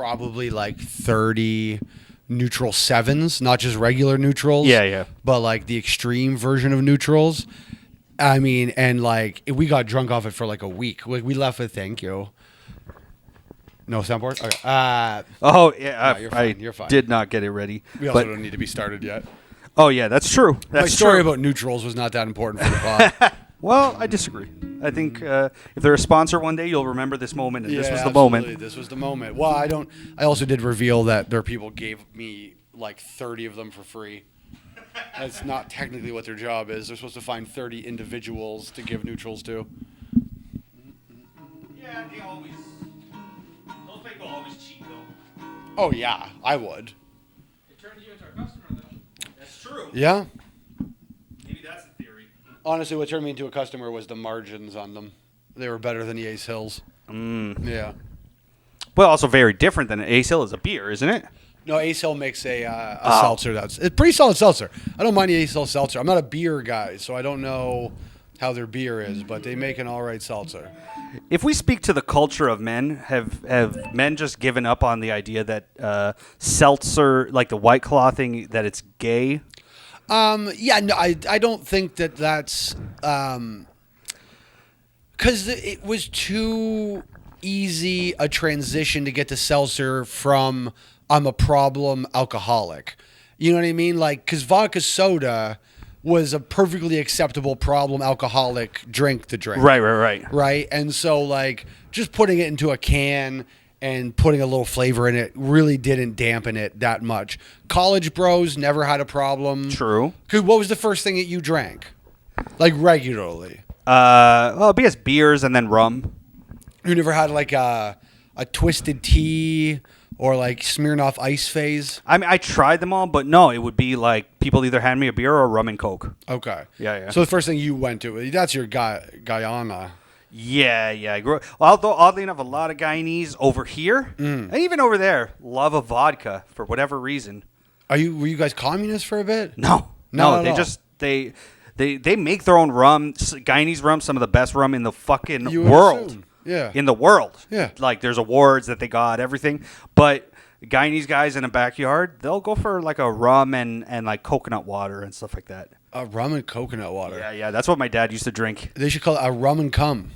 probably like 30 neutral sevens, not just regular neutrals. Yeah. But like the extreme version of neutrals. I mean, and like we got drunk off it for like a week. We left with thank you. No soundboard? Okay. Oh, yeah. No, you're fine. You're fine. Did not get it ready. We also don't need to be started yet. Oh, yeah, that's true. My story about neutrals was not that important for the pod. Well, I disagree. I think if they're a sponsor one day, you'll remember this moment, and this was the absolutely. moment. This was the moment. Well, I also did reveal that their people gave me like 30 of them for free. That's not technically what their job is. They're supposed to find 30 individuals to give neutrals to. Yeah, those people always cheat, though. Oh, yeah, I would. It turns you into a customer, though. That's true. Yeah. Maybe that's the theory. Honestly, what turned me into a customer was the margins on them. They were better than the Ace Hills. Yeah. Well, also very different than Ace Hill is a beer, isn't it? No, Ace Hill makes a seltzer. It's pretty solid seltzer. I don't mind the Ace Hill seltzer. I'm not a beer guy, so I don't know how their beer is, but they make an all right seltzer. If we speak to the culture of men, have men just given up on the idea that seltzer, like the White Claw thing, that it's gay? Yeah, no, I don't think that's because it was too easy a transition to get to seltzer from I'm a problem alcoholic. You know what I mean? Like, because vodka soda was a perfectly acceptable problem alcoholic drink to drink. Right. And so, like, just putting it into a can and putting a little flavor in it really didn't dampen it that much. College bros never had a problem. True. What was the first thing that you drank? Like, regularly? Well, I guess beers and then rum. You never had, like, a twisted tea or, like, Smirnoff Ice phase? I mean, I tried them all, but no, it would be like people either hand me a beer or rum and Coke. Okay. Yeah. So the first thing you went to, that's your Guyana. Yeah. I grew up, although, oddly enough, a lot of Guyanese over here, and even over there, love a vodka for whatever reason. Were you guys communists for a bit? No. They just, they make their own rum. Guyanese rum, some of the best rum in the fucking world. Assume. Yeah. In the world. Yeah. Like, there's awards that they got, everything. But Guyanese guys in a backyard, they'll go for, like, a rum and like, coconut water and stuff like that. A rum and coconut water. Yeah. That's what my dad used to drink. They should call it a rum and cum.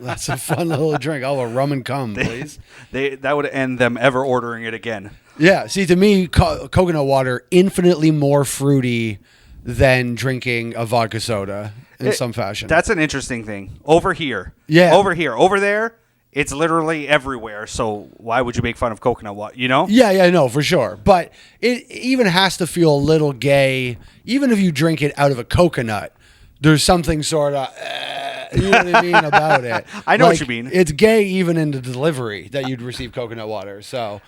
That's a fun little drink. Oh, a rum and cum, please. That would end them ever ordering it again. Yeah. See, to me, coconut water, infinitely more fruity than drinking a vodka soda in some fashion. That's an interesting thing. Over here. Yeah. Over here. Over there, it's literally everywhere. So why would you make fun of coconut water, you know? Yeah, no, for sure. But it even has to feel a little gay. Even if you drink it out of a coconut, there's something sort of, you know what I mean, about it. I know what you mean. It's gay even in the delivery that you'd receive coconut water. So,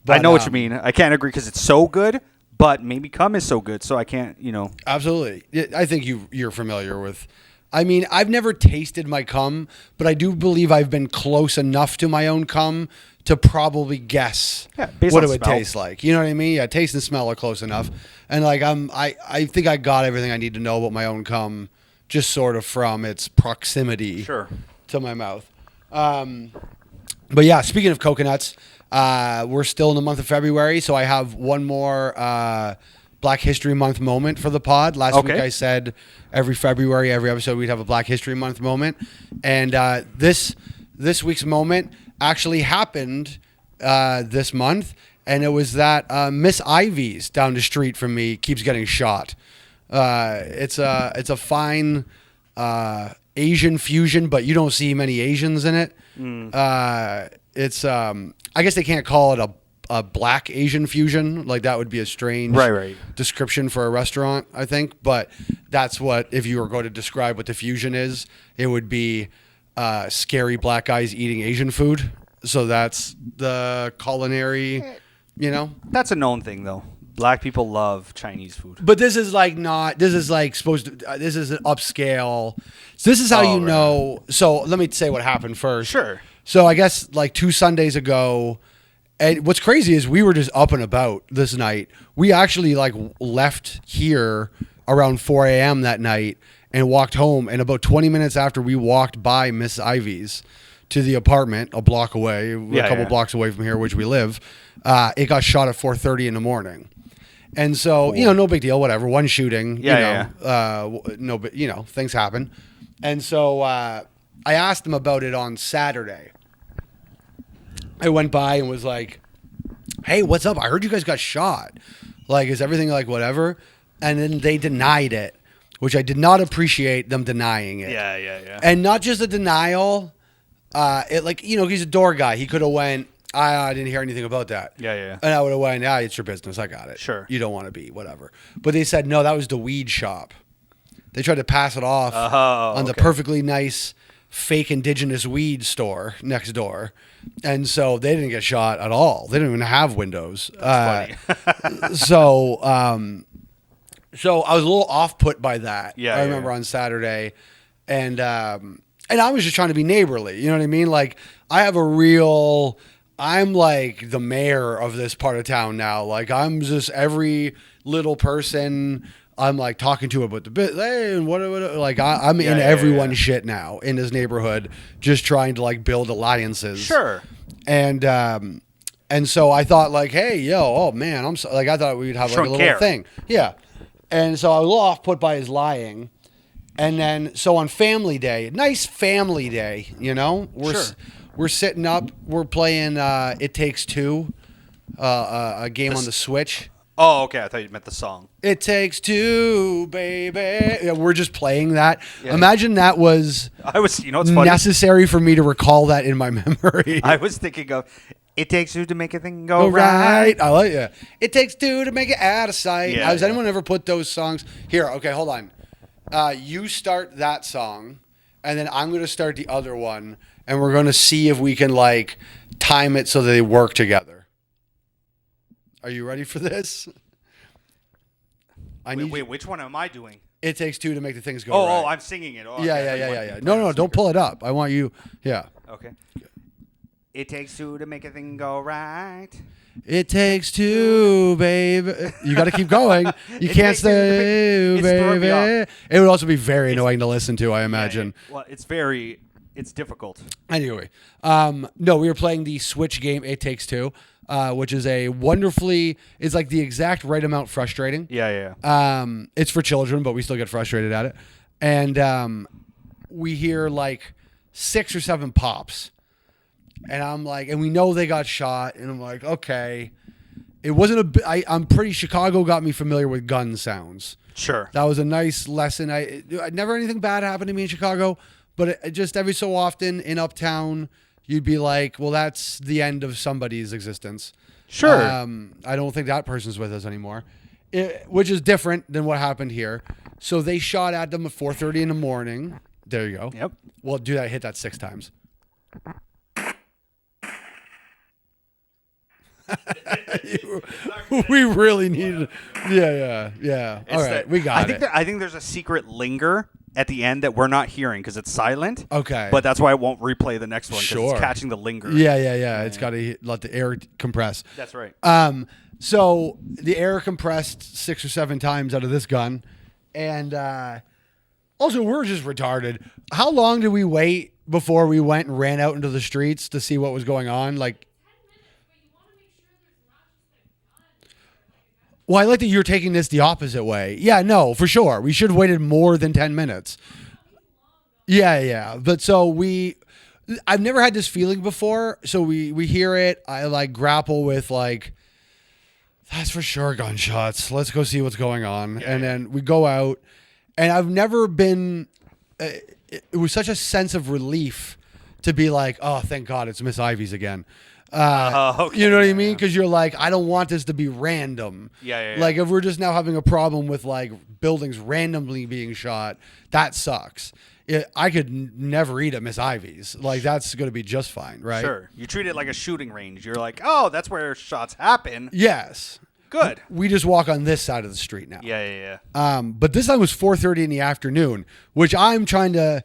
I know what you mean. I can't agree because it's so good. But maybe cum is so good, so I can't, Absolutely. I think you're familiar with. I mean, I've never tasted my cum, but I do believe I've been close enough to my own cum to probably guess what it would taste like. You know what I mean? Yeah, taste and smell are close enough. And like I think I got everything I need to know about my own cum just sort of from its proximity to my mouth. But yeah, speaking of coconuts, we're still in the month of February, so I have one more Black History Month moment for the pod. Last week I said every February, every episode, we'd have a Black History Month moment. And this week's moment actually happened this month, and it was that Miss Ivy's down the street from me keeps getting shot. It's a fine Asian fusion, but you don't see many Asians in it. It's I guess they can't call it a black Asian fusion. Like, that would be a strange description for a restaurant, I think. But that's what, if you were going to describe what the fusion is, it would be scary black guys eating Asian food. So that's the culinary, That's a known thing, though. Black people love Chinese food. But this is like supposed to, this is an upscale. So this is how you know. So let me say what happened first. Sure. So I guess like 2 Sundays ago, and what's crazy is we were just up and about this night. We actually like left here around 4 a.m. that night and walked home. And about 20 minutes after we walked by Miss Ivy's, to the apartment a block away, a couple blocks away from here, which we live. It got shot at 4:30 in the morning. And so, no big deal, whatever. One shooting, things happen. And so I asked him about it on Saturday. I went by and was like, hey, what's up? I heard you guys got shot. Like, is everything like whatever? And then they denied it, which I did not appreciate them denying it. Yeah. And not just a denial. He's a door guy. He could have went, I didn't hear anything about that. Yeah. And I would have went, it's your business. I got it. Sure. You don't want to be, whatever. But they said, no, that was the weed shop. They tried to pass it off on the perfectly nice fake indigenous weed store next door. And so they didn't get shot at all. They didn't even have windows. That's funny. So I was a little off-put by that. I remember on Saturday. And I was just trying to be neighborly. You know what I mean? Like, I'm like the mayor of this part of town now. Like, I'm just every little person I'm like talking to about the bit. Hey, and what like I'm in everyone's shit now in this neighborhood, just trying to like build alliances. Sure. And so I thought like, hey, oh man, I thought we'd have like a little thing. Yeah. And so I was a little off put by his lying. And then so on family day, nice family day, we're sitting up, we're playing It Takes Two, a game on the Switch. Oh, okay. I thought you meant the song. It takes two, baby. Yeah, we're just playing that. Yeah. Imagine that was it's funny. Necessary for me to recall that in my memory. I was thinking of It Takes Two to Make a Thing Go Right. I like it. It takes two to make it out of sight. Yeah, Has anyone ever put those songs? Here, okay, hold on. You start that song, and then I'm going to start the other one, and we're going to see if we can like time it so that they work together. Are you ready for this? Wait, which one am I doing? It Takes Two to Make the Things Go Right. Oh, I'm singing it. Oh, yeah. No, don't pull it up. I want you. Yeah. Okay. It takes two to make a thing go right. It takes two, baby. You got to keep going. You can't stay, baby. It would also be very annoying to listen to, I imagine. Well, it's difficult. Anyway, no, we were playing the Switch game It Takes Two, which is it's like the exact right amount frustrating. Yeah. It's for children, but we still get frustrated at it. And we hear like 6 or 7 pops. And I'm like, and we know they got shot. And I'm like, okay. It wasn't I'm pretty, Chicago got me familiar with gun sounds. Sure. That was a nice lesson. I never anything bad happened to me in Chicago, but it just every so often in Uptown, you'd be like, well, that's the end of somebody's existence. Sure. I don't think that person's with us anymore, which is different than what happened here. So they shot at them at 4:30 in the morning. There you go. Yep. Well, do that. Hit that 6 times. We really need. Yeah. All right, we got it. I think there's a secret linger at the end that we're not hearing because it's silent. Okay. But that's why I won't replay the next one because it's catching the linger. Yeah. It's got to let the air compress. That's right. So the air compressed 6 or 7 times out of this gun, and also we're just retarded. How long did we wait before we went and ran out into the streets to see what was going on? Like. Well, I like that you're taking this the opposite way. Yeah, no, for sure. We should have waited more than 10 minutes. Yeah. But so I've never had this feeling before. So we hear it. I like grapple with like, that's for sure gunshots. Let's go see what's going on. And then we go out, and I've never been, it was such a sense of relief to be like, oh, thank God it's Miss Ivy's again. Okay. You know what I mean? Because you're like, I don't want this to be random. Yeah. Like, if we're just now having a problem with like buildings randomly being shot, that sucks. I could never eat at Miss Ivy's. Like, that's going to be just fine, right? Sure. You treat it like a shooting range. You're like, oh, that's where shots happen. Yes. Good. We just walk on this side of the street now. Yeah. But this time was 4:30 in the afternoon, which I'm trying to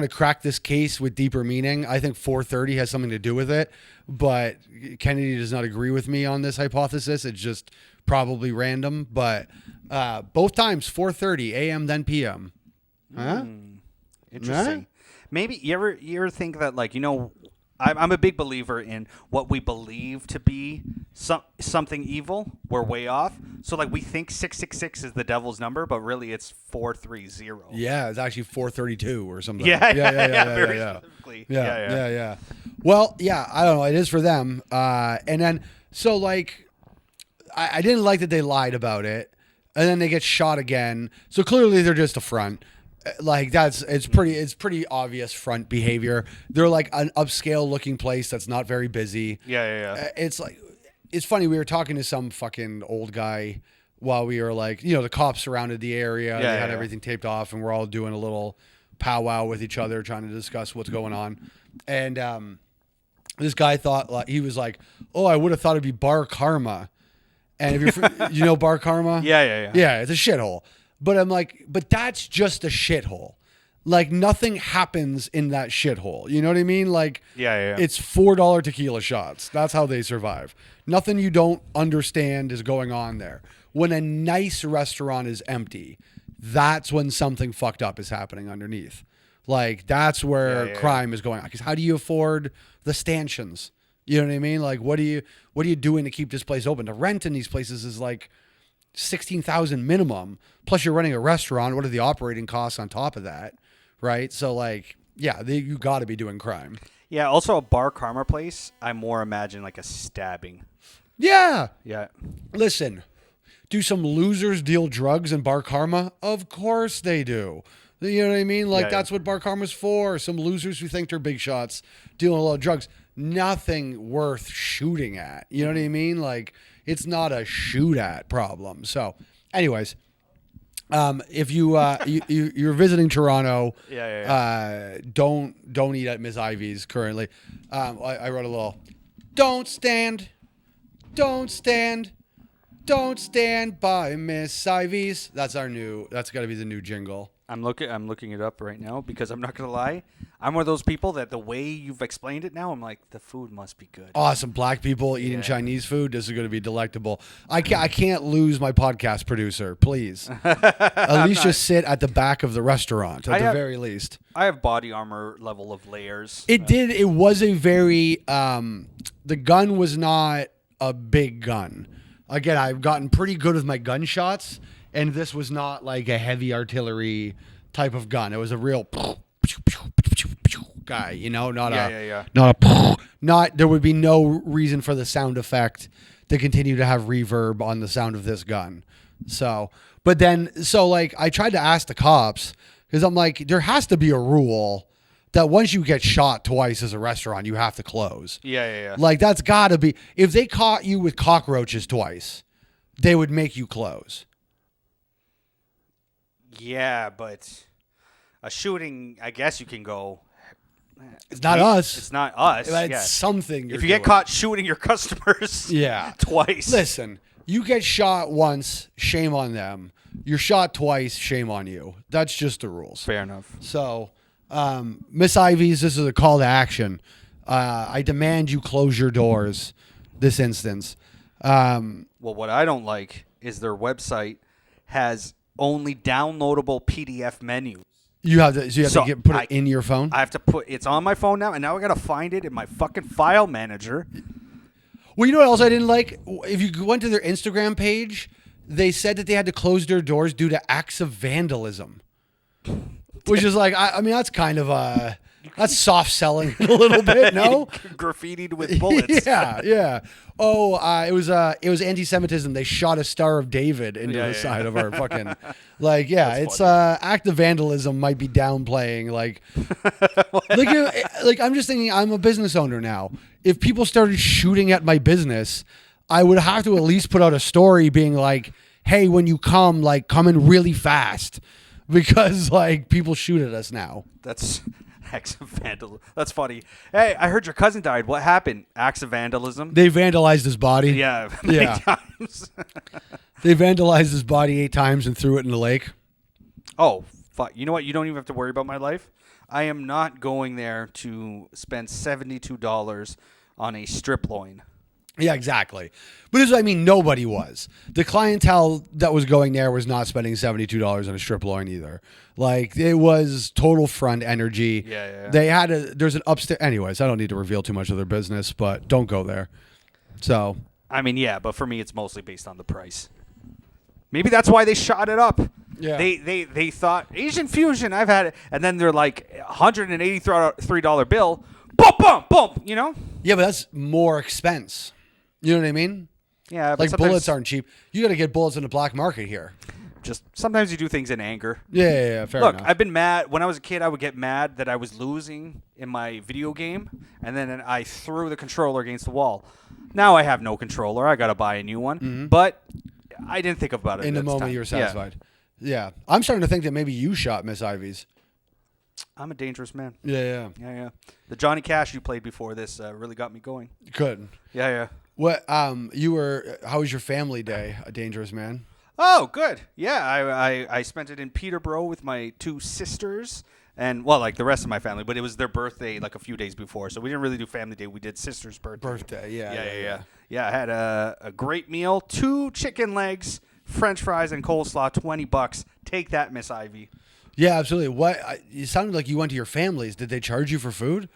crack this case with deeper meaning. I think 4:30 has something to do with it, but Kennedy does not agree with me on this hypothesis. It's just probably random, but both times 4:30 a.m. then p.m. Huh? Interesting. Maybe you ever think that, like, I'm a big believer in what we believe to be something evil. We're way off. So, like, we think 666 is the devil's number, but really it's 430. Yeah, it's actually 432 or something. Yeah. Yeah. Well, yeah, I don't know. It is for them. And then, so, like, I didn't like that they lied about it, and then they get shot again. So clearly they're just a front. Like, it's pretty obvious front behavior. They're like an upscale looking place that's not very busy. Yeah. It's like, it's funny. We were talking to some fucking old guy while we were like, the cops surrounded the area. They had everything taped off, and we're all doing a little powwow with each other, trying to discuss what's going on. And this guy thought, like, he was like, "Oh, I would have thought it'd be Bar Karma." And if you're, Bar Karma? Yeah. Yeah, it's a shithole. But I'm like, but that's just a shithole. Like, nothing happens in that shithole. You know what I mean? Like, it's $4 tequila shots. That's how they survive. Nothing you don't understand is going on there. When a nice restaurant is empty, that's when something fucked up is happening underneath. Like, that's where crime is going on. Because how do you afford the stanchions? You know what I mean? Like, what are you doing to keep this place open? The rent in these places is like $16,000 minimum. Plus, you're running a restaurant. What are the operating costs on top of that? Right? So, like, yeah, you got to be doing crime. Yeah. Also, a Bar Karma place, I more imagine like a stabbing. Yeah. Yeah. Listen, do some losers deal drugs in Bar Karma? Of course they do. You know what I mean? Like, that's what Bar Karma's for. Some losers who think they're big shots dealing a lot of drugs. Nothing worth shooting at. You know what I mean? Like, it's not a shoot at problem. So, anyways, if you're visiting Toronto, don't eat at Miss Ivy's currently. I wrote a little, don't stand by Miss Ivy's. That's got to be the new jingle. I'm looking it up right now because I'm not gonna lie. I'm one of those people that the way you've explained it now, I'm like, the food must be good. Awesome. Black people eating Chinese food. This is going to be delectable. I can't lose my podcast producer. Please, at least just sit at the back of the restaurant at the very least. I have body armor level of layers. It was a very. The gun was not a big gun. Again, I've gotten pretty good with my gunshots. And this was not like a heavy artillery type of gun. It was a real guy, not there would be no reason for the sound effect to continue to have reverb on the sound of this gun. So like I tried to ask the cops because I'm like, there has to be a rule that once you get shot twice as a restaurant, you have to close. Yeah. Like, that's got to be, if they caught you with cockroaches twice, they would make you close. Yeah, but a shooting, I guess you can go. It's not us. It's not us. It's something. If you get caught shooting your customers, twice. Listen, you get shot once, shame on them. You're shot twice, shame on you. That's just the rules. Fair enough. So, Miss Ivy's, this is a call to action. I demand you close your doors. This instance. Well, what I don't like is their website has only downloadable PDF menus. You have to put it in your phone? I have to it's on my phone now, and now I got to find it in my fucking file manager. Well, you know what else I didn't like? If you went to their Instagram page, they said that they had to close their doors due to acts of vandalism. Which is like, I mean, that's kind of that's soft selling a little bit, no? Graffitied with bullets. Yeah. Oh, it was anti-Semitism. They shot a Star of David into the side of our fucking, like, it's act of vandalism might be downplaying, like I'm just thinking, I'm a business owner now. If people started shooting at my business, I would have to at least put out a story being like, hey, when you come, like, come in really fast because, like, people shoot at us now. That's acts of vandalism. That's funny. Hey, I heard your cousin died. What happened? Acts of vandalism? They vandalized his body. Yeah, many times. They vandalized his body 8 times and threw it in the lake. Oh, fuck. You know what? You don't even have to worry about my life. I am not going there to spend $72 on a strip loin. Yeah, exactly. But as I mean, nobody was. The clientele that was going there was not spending $72 on a strip loin either. Like, it was total front energy. Yeah. They had there's an upstairs. Anyways, I don't need to reveal too much of their business, but don't go there. So. I mean, yeah, but for me, it's mostly based on the price. Maybe that's why they shot it up. Yeah. They thought Asian fusion, I've had it, and then they're like $183 bill, boom, boom, boom. You know? Yeah, but that's more expense. You know what I mean? Yeah, but like bullets aren't cheap. You got to get bullets in the black market here. Just sometimes you do things in anger. Yeah, fair enough. Look, I've been mad. When I was a kid, I would get mad that I was losing in my video game, and then I threw the controller against the wall. Now I have no controller. I got to buy a new one. Mm-hmm. But I didn't think about it. In the moment, you were satisfied. Yeah. I'm starting to think that maybe you shot Miss Ivy's. I'm a dangerous man. Yeah. The Johnny Cash you played before this really got me going. Good. Yeah. What? You were? How was your family day? A dangerous man. Oh, good. Yeah, I spent it in Peterborough with my two sisters and, well, like the rest of my family, but it was their birthday like a few days before, so we didn't really do family day. We did sister's birthday. Yeah. Yeah, I had a great meal, 2 chicken legs, French fries, and coleslaw, $20. Take that, Miss Ivy. Yeah, absolutely. What? You sounded like you went to your families. Did they charge you for food?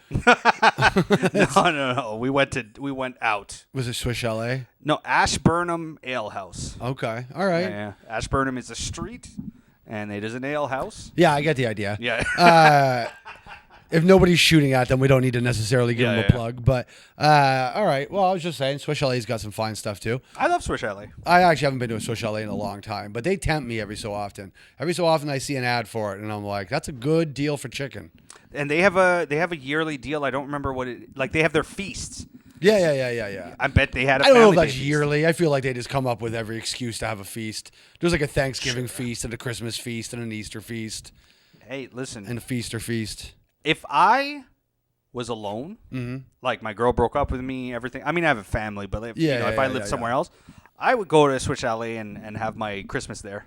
No. We went out. Was it Swiss Chalet? No, Ashburnham Ale House. Okay. All right. Yeah. Ashburnham is a street, and it is an ale house. Yeah, I get the idea. Yeah. If nobody's shooting at them, we don't need to necessarily give them a plug. But all right. Well, I was just saying, Swiss Chalet's got some fine stuff too. I love Swiss Chalet. I actually haven't been to a Swiss Chalet in a long time, but they tempt me every so often. Every so often, I see an ad for it, and I'm like, "That's a good deal for chicken." And they have a yearly deal. I don't remember what it like. They have their feasts. Yeah. I bet they had. I don't know if that's yearly. I feel like they just come up with every excuse to have a feast. There's like a Thanksgiving feast and a Christmas feast and an Easter feast. Hey, listen. And a feast or feast. If I was alone, mm-hmm. like my girl broke up with me, everything. I mean, I have a family, but if I lived somewhere else, I would go to Swiss Chalet and have my Christmas there.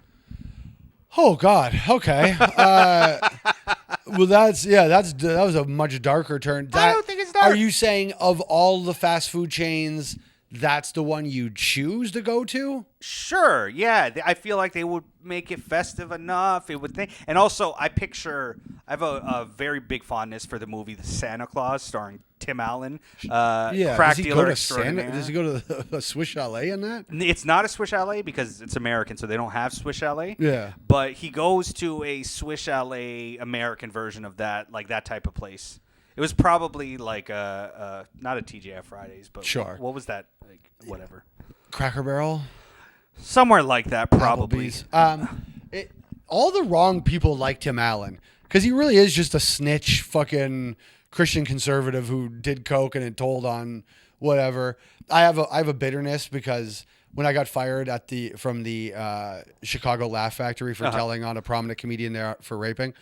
Oh God. Okay. Well, that was a much darker turn. I don't think it's dark. Are you saying of all the fast food chains, that's the one you choose to go to? Sure. Yeah. I feel like they would make it festive enough. It would think, and also I have a very big fondness for the movie The Santa Claus, starring Tim Allen, crack dealer extraordinaire. Does he go to the Swiss Chalet in that? It's not a Swiss Chalet because it's American, so they don't have Swiss Chalet. Yeah. But he goes to a Swiss Chalet American version of that, like that type of place. It was probably like not a TGI Fridays, but sure. What was that? Like whatever. Cracker Barrel. Somewhere like that, probably. All the wrong people like Tim Allen because he really is just a snitch, fucking Christian conservative who did coke and had told on whatever. I have a bitterness because when I got fired from the Chicago Laugh Factory for telling on a prominent comedian there for raping.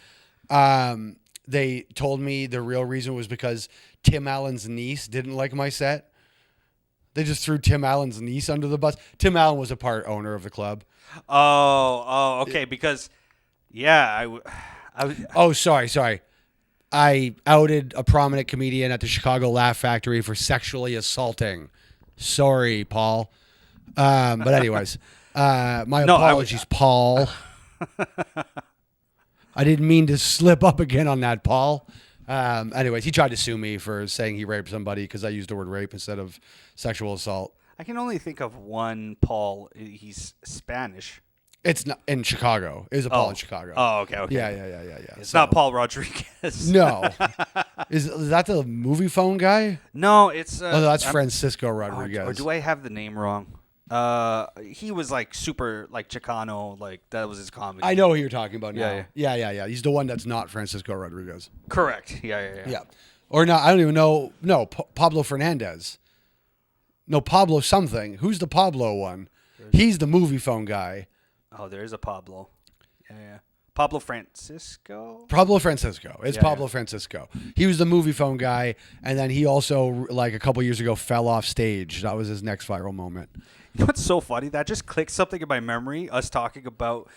They told me the real reason was because Tim Allen's niece didn't like my set. They just threw Tim Allen's niece under the bus. Tim Allen was a part owner of the club. Oh, okay. Because, I Oh, sorry. I outed a prominent comedian at the Chicago Laugh Factory for sexually assaulting. Sorry, Paul. But anyways, my apologies, Paul. I didn't mean to slip up again on that, Paul. Anyways, he tried to sue me for saying he raped somebody because I used the word rape instead of sexual assault. I can only think of one Paul. He's Spanish. It's not in Chicago. It was a Paul in Chicago. Oh, okay. Yeah. It's not Paul Rodriguez. No. Is that the movie phone guy? No, it's... that's Francisco Rodriguez. Or do I have the name wrong? He was like super like Chicano, like that was his comedy. I know who you're talking about now. Yeah. He's the one that's not Francisco Rodriguez. Correct. Yeah. Or not, I don't even know. No, Pablo Fernandez. No, Pablo something. Who's the Pablo one? He's the movie phone guy. Oh, there is a Pablo. Yeah. Pablo Francisco? Pablo Francisco. It's Pablo Francisco. He was the movie phone guy, and then he also, like a couple years ago, fell off stage. That was his next viral moment. You know what's so funny? That just clicked something in my memory, us talking about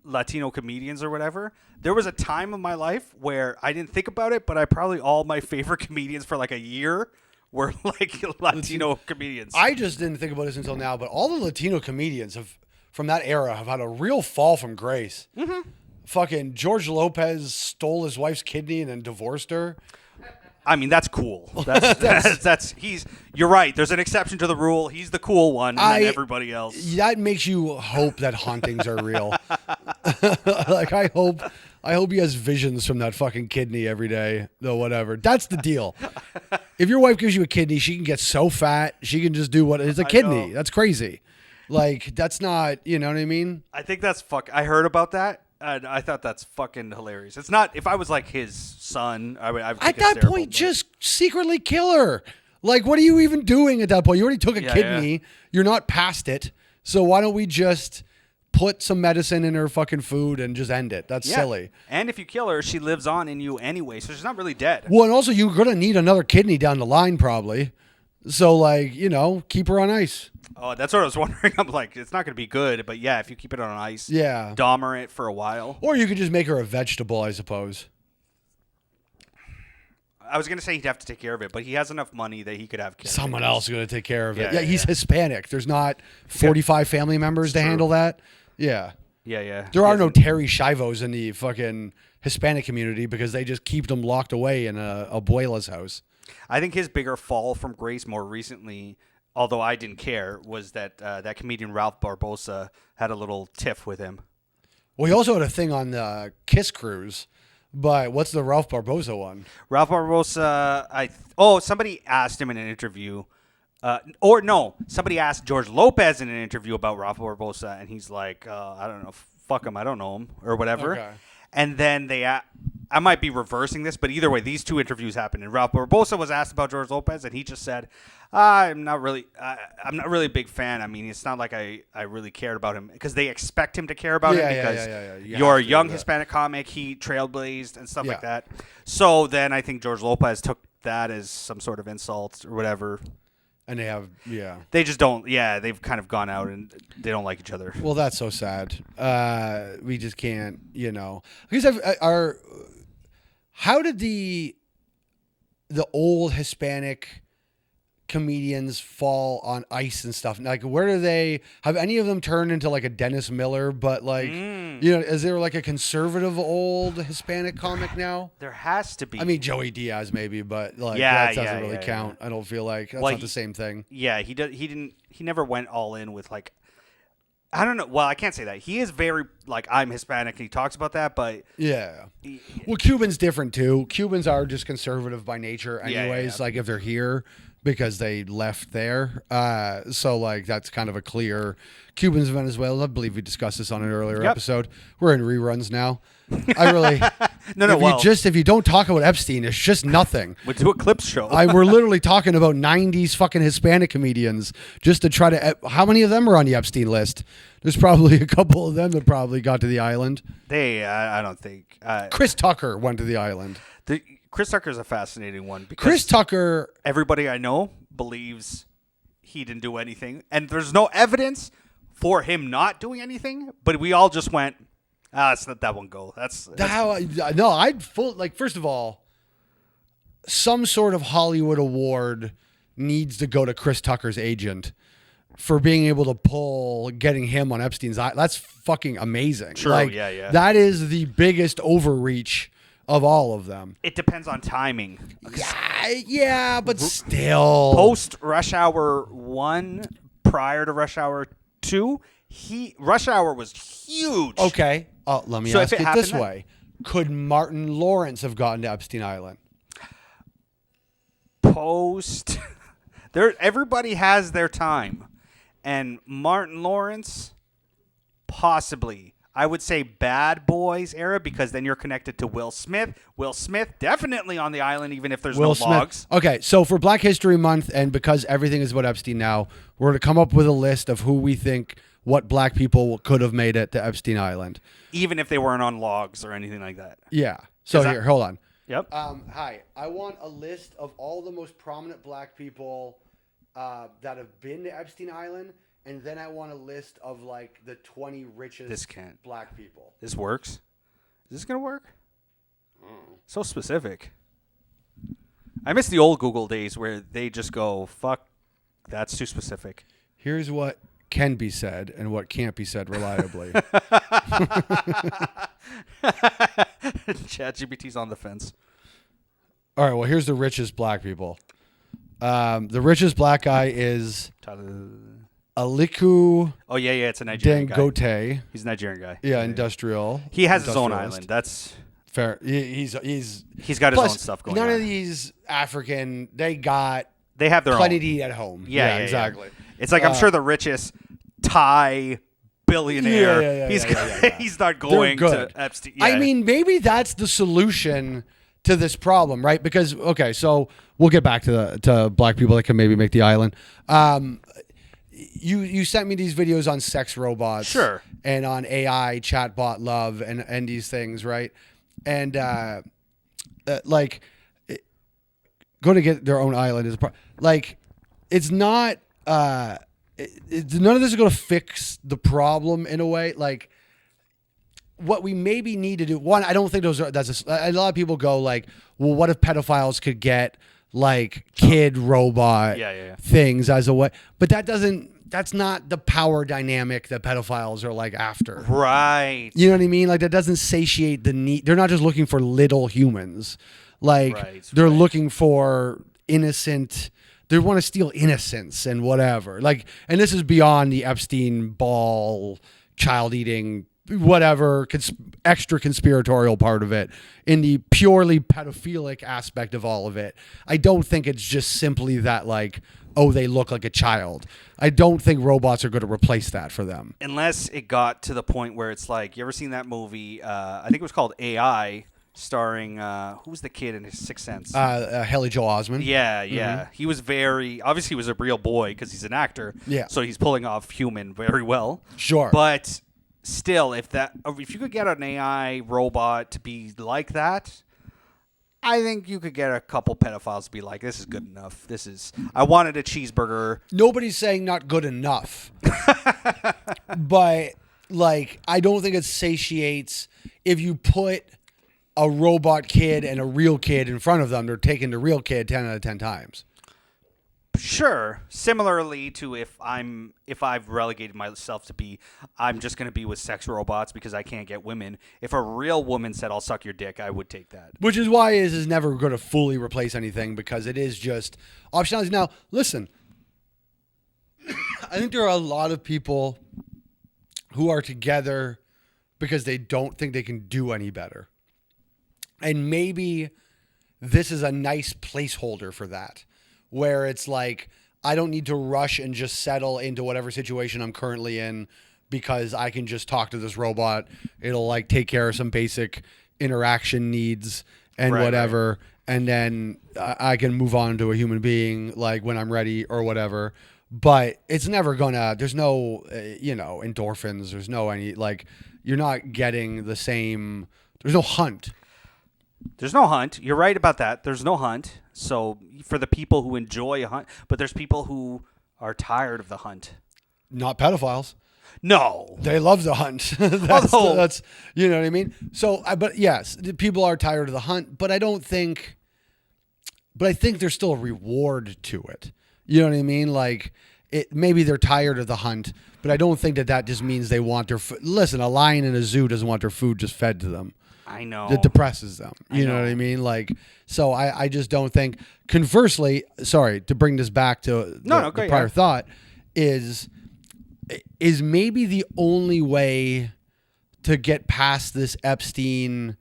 Latino comedians or whatever. There was a time in my life where I didn't think about it, but all my favorite comedians for like a year were like Latino comedians. I just didn't think about this until now, but all the Latino comedians from that era have had a real fall from grace. Mm-hmm. Fucking George Lopez stole his wife's kidney and then divorced her. I mean, that's cool. You're right. There's an exception to the rule. He's the cool one, and then everybody else. That makes you hope that hauntings are real. Like I hope he has visions from that fucking kidney every day, though. Whatever. That's the deal. If your wife gives you a kidney, she can get so fat she can just do what it's a kidney. That's crazy. Like that's not. You know what I mean? I think that's I heard about that. I thought that's fucking hilarious. It's not. If I was like his son, I would. At that point, just secretly kill her. Like, what are you even doing at that point? You already took a kidney. Yeah. You're not past it. So why don't we just put some medicine in her fucking food and just end it? That's silly. And if you kill her, she lives on in you anyway, so she's not really dead. Well, and also you're gonna need another kidney down the line, probably. So, like, keep her on ice. Oh, that's what I was wondering. I'm like, it's not going to be good, but yeah, if you keep it on ice, Dahmer it for a while. Or you could just make her a vegetable, I suppose. I was going to say he'd have to take care of it, but he has enough money that he could have kids. Someone else is going to take care of it. Yeah, he's Hispanic. There's not 45 family members to handle that. Yeah. Yeah. There are no Terry Shivos in the fucking Hispanic community because they just keep them locked away in a abuela's house. I think his bigger fall from grace more recently, although I didn't care, was that that comedian Ralph Barbosa had a little tiff with him. Well, he also had a thing on the Kiss Cruise, but what's the Ralph Barbosa one? Ralph Barbosa, somebody asked him in an interview, somebody asked George Lopez in an interview about Ralph Barbosa, and he's like, I don't know, fuck him, I don't know him, or whatever. Okay. And then I might be reversing this, but either way, these two interviews happened. And Ralph Barbosa was asked about George Lopez, and he just said, I'm not really a big fan. I mean, it's not like I really cared about him because they expect him to care about him because you're a young Hispanic comic. He trailblazed and stuff like that. So then I think George Lopez took that as some sort of insult or whatever. And they just don't, they've kind of gone out and they don't like each other. Well, that's so sad. We just can't, because how did the old Hispanic comedians fall on ice and stuff? Like, where do they have any of them turned into like a Dennis Miller? But like, is there like a conservative old Hispanic comic now? There has to be. I mean, Joey Diaz maybe, but like that doesn't really count. I don't feel like that's not the same thing. Yeah, he never went all in with like. I don't know. Well, I can't say that. He is very, like, I'm Hispanic, and he talks about that, but... Yeah. Well, Cubans different, too. Cubans are just conservative by nature anyways, like, if they're here, because they left there. So, like, that's kind of a clear... Cubans, Venezuela, I believe we discussed this on an earlier episode. We're in reruns now. I really... If you don't talk about Epstein, it's just nothing. We'll do a clips show. We're literally talking about 90s fucking Hispanic comedians just to try to... How many of them are on the Epstein list? There's probably a couple of them that probably got to the island. I don't think... Chris Tucker went to the island. Chris Tucker is a fascinating one. Because Chris Tucker... Everybody I know believes he didn't do anything. And there's no evidence for him not doing anything, but we all just went... let's let that one go. First of all, some sort of Hollywood award needs to go to Chris Tucker's agent for being able to getting him on Epstein's island. That's fucking amazing. True, yeah. That is the biggest overreach of all of them. It depends on timing. Yeah, but still. Post Rush Hour 1, prior to Rush Hour 2, Rush Hour was huge. Okay. Let me ask it this way. Could Martin Lawrence have gotten to Epstein Island? Everybody has their time. And Martin Lawrence, possibly. I would say Bad Boys era because then you're connected to Will Smith. Will Smith definitely on the island even if there's no logs. Okay, so for Black History Month and because everything is about Epstein now, we're going to come up with a list of who we think what black people could have made it to Epstein Island. Even if they weren't on logs or anything like that. Yeah. So here, hold on. Yep. Hi. I want a list of all the most prominent black people that have been to Epstein Island, and then I want a list of like the 20 richest black people. This works? Is this going to work? So specific. I miss the old Google days where they just go, fuck, that's too specific. Here's what can be said and what can't be said reliably. ChatGPT's on the fence. All right, well, here's the richest black people. The richest black guy is Aliku. Oh, yeah, it's a Nigerian guy. Dangote. He's a Nigerian guy. Yeah, industrial. He has his own island. That's fair. He's got his plus, own stuff going on. None of these African, they have their plenty own. to eat at home. Yeah, exactly. Yeah. It's like I'm sure the richest Thai billionaire. Yeah. He's not going to Epstein. Yeah. I mean, maybe that's the solution to this problem, right? Because so we'll get back to black people that can maybe make the island. You sent me these videos on sex robots, sure, and on AI chatbot love and these things, right? And going to get their own island is it's not. None of this is going to fix the problem in a way. Like, what we maybe need to do. One, I don't think a lot of people go like, well, what if pedophiles could get like kid robot things as a way? But that's not the power dynamic that pedophiles are like after. Right. You know what I mean? Like, that doesn't satiate the need. They're not just looking for little humans. Like, they're looking for innocent. They want to steal innocence and whatever. Like, and this is beyond the Epstein ball, child eating, whatever, extra conspiratorial part of it. In the purely pedophilic aspect of all of it, I don't think it's just simply that, like, oh, they look like a child. I don't think robots are going to replace that for them. Unless it got to the point where it's like, you ever seen that movie? I think it was called AI. Starring who's the kid in his Sixth Sense? Haley Joel Osment. Yeah. Mm-hmm. He was obviously he was a real boy because he's an actor. Yeah. So he's pulling off human very well. Sure. But still, if you could get an AI robot to be like that, I think you could get a couple pedophiles to be like, this is good enough. I wanted a cheeseburger. Nobody's saying not good enough. But like, I don't think it satiates if you put a robot kid and a real kid in front of them. They're taking the real kid 10 out of 10 times. Sure. Similarly to if I've relegated myself to I'm just going to be with sex robots because I can't get women. If a real woman said, I'll suck your dick, I would take that. Which is why it is never going to fully replace anything, because it is just optionality. Now, listen, I think there are a lot of people who are together because they don't think they can do any better. And maybe this is a nice placeholder for that, where it's like, I don't need to rush and just settle into whatever situation I'm currently in because I can just talk to this robot. It'll like take care of some basic interaction needs and whatever. Right. And then I can move on to a human being like when I'm ready or whatever. But it's never gonna, there's no, endorphins. There's no like, you're not getting the same, there's no hunt. There's no hunt. You're right about that. There's no hunt. So for the people who enjoy a hunt, but there's people who are tired of the hunt. Not pedophiles. No. They love the hunt. That's you know what I mean? So, but yes, people are tired of the hunt, but I think there's still a reward to it. You know what I mean? Like, maybe they're tired of the hunt, but I don't think that just means they want their listen, a lion in a zoo doesn't want their food just fed to them. I know. That depresses them. You know what I mean? Like, so I just don't think. Conversely, sorry, to bring this back to the prior thought, is maybe the only way to get past this Epstein,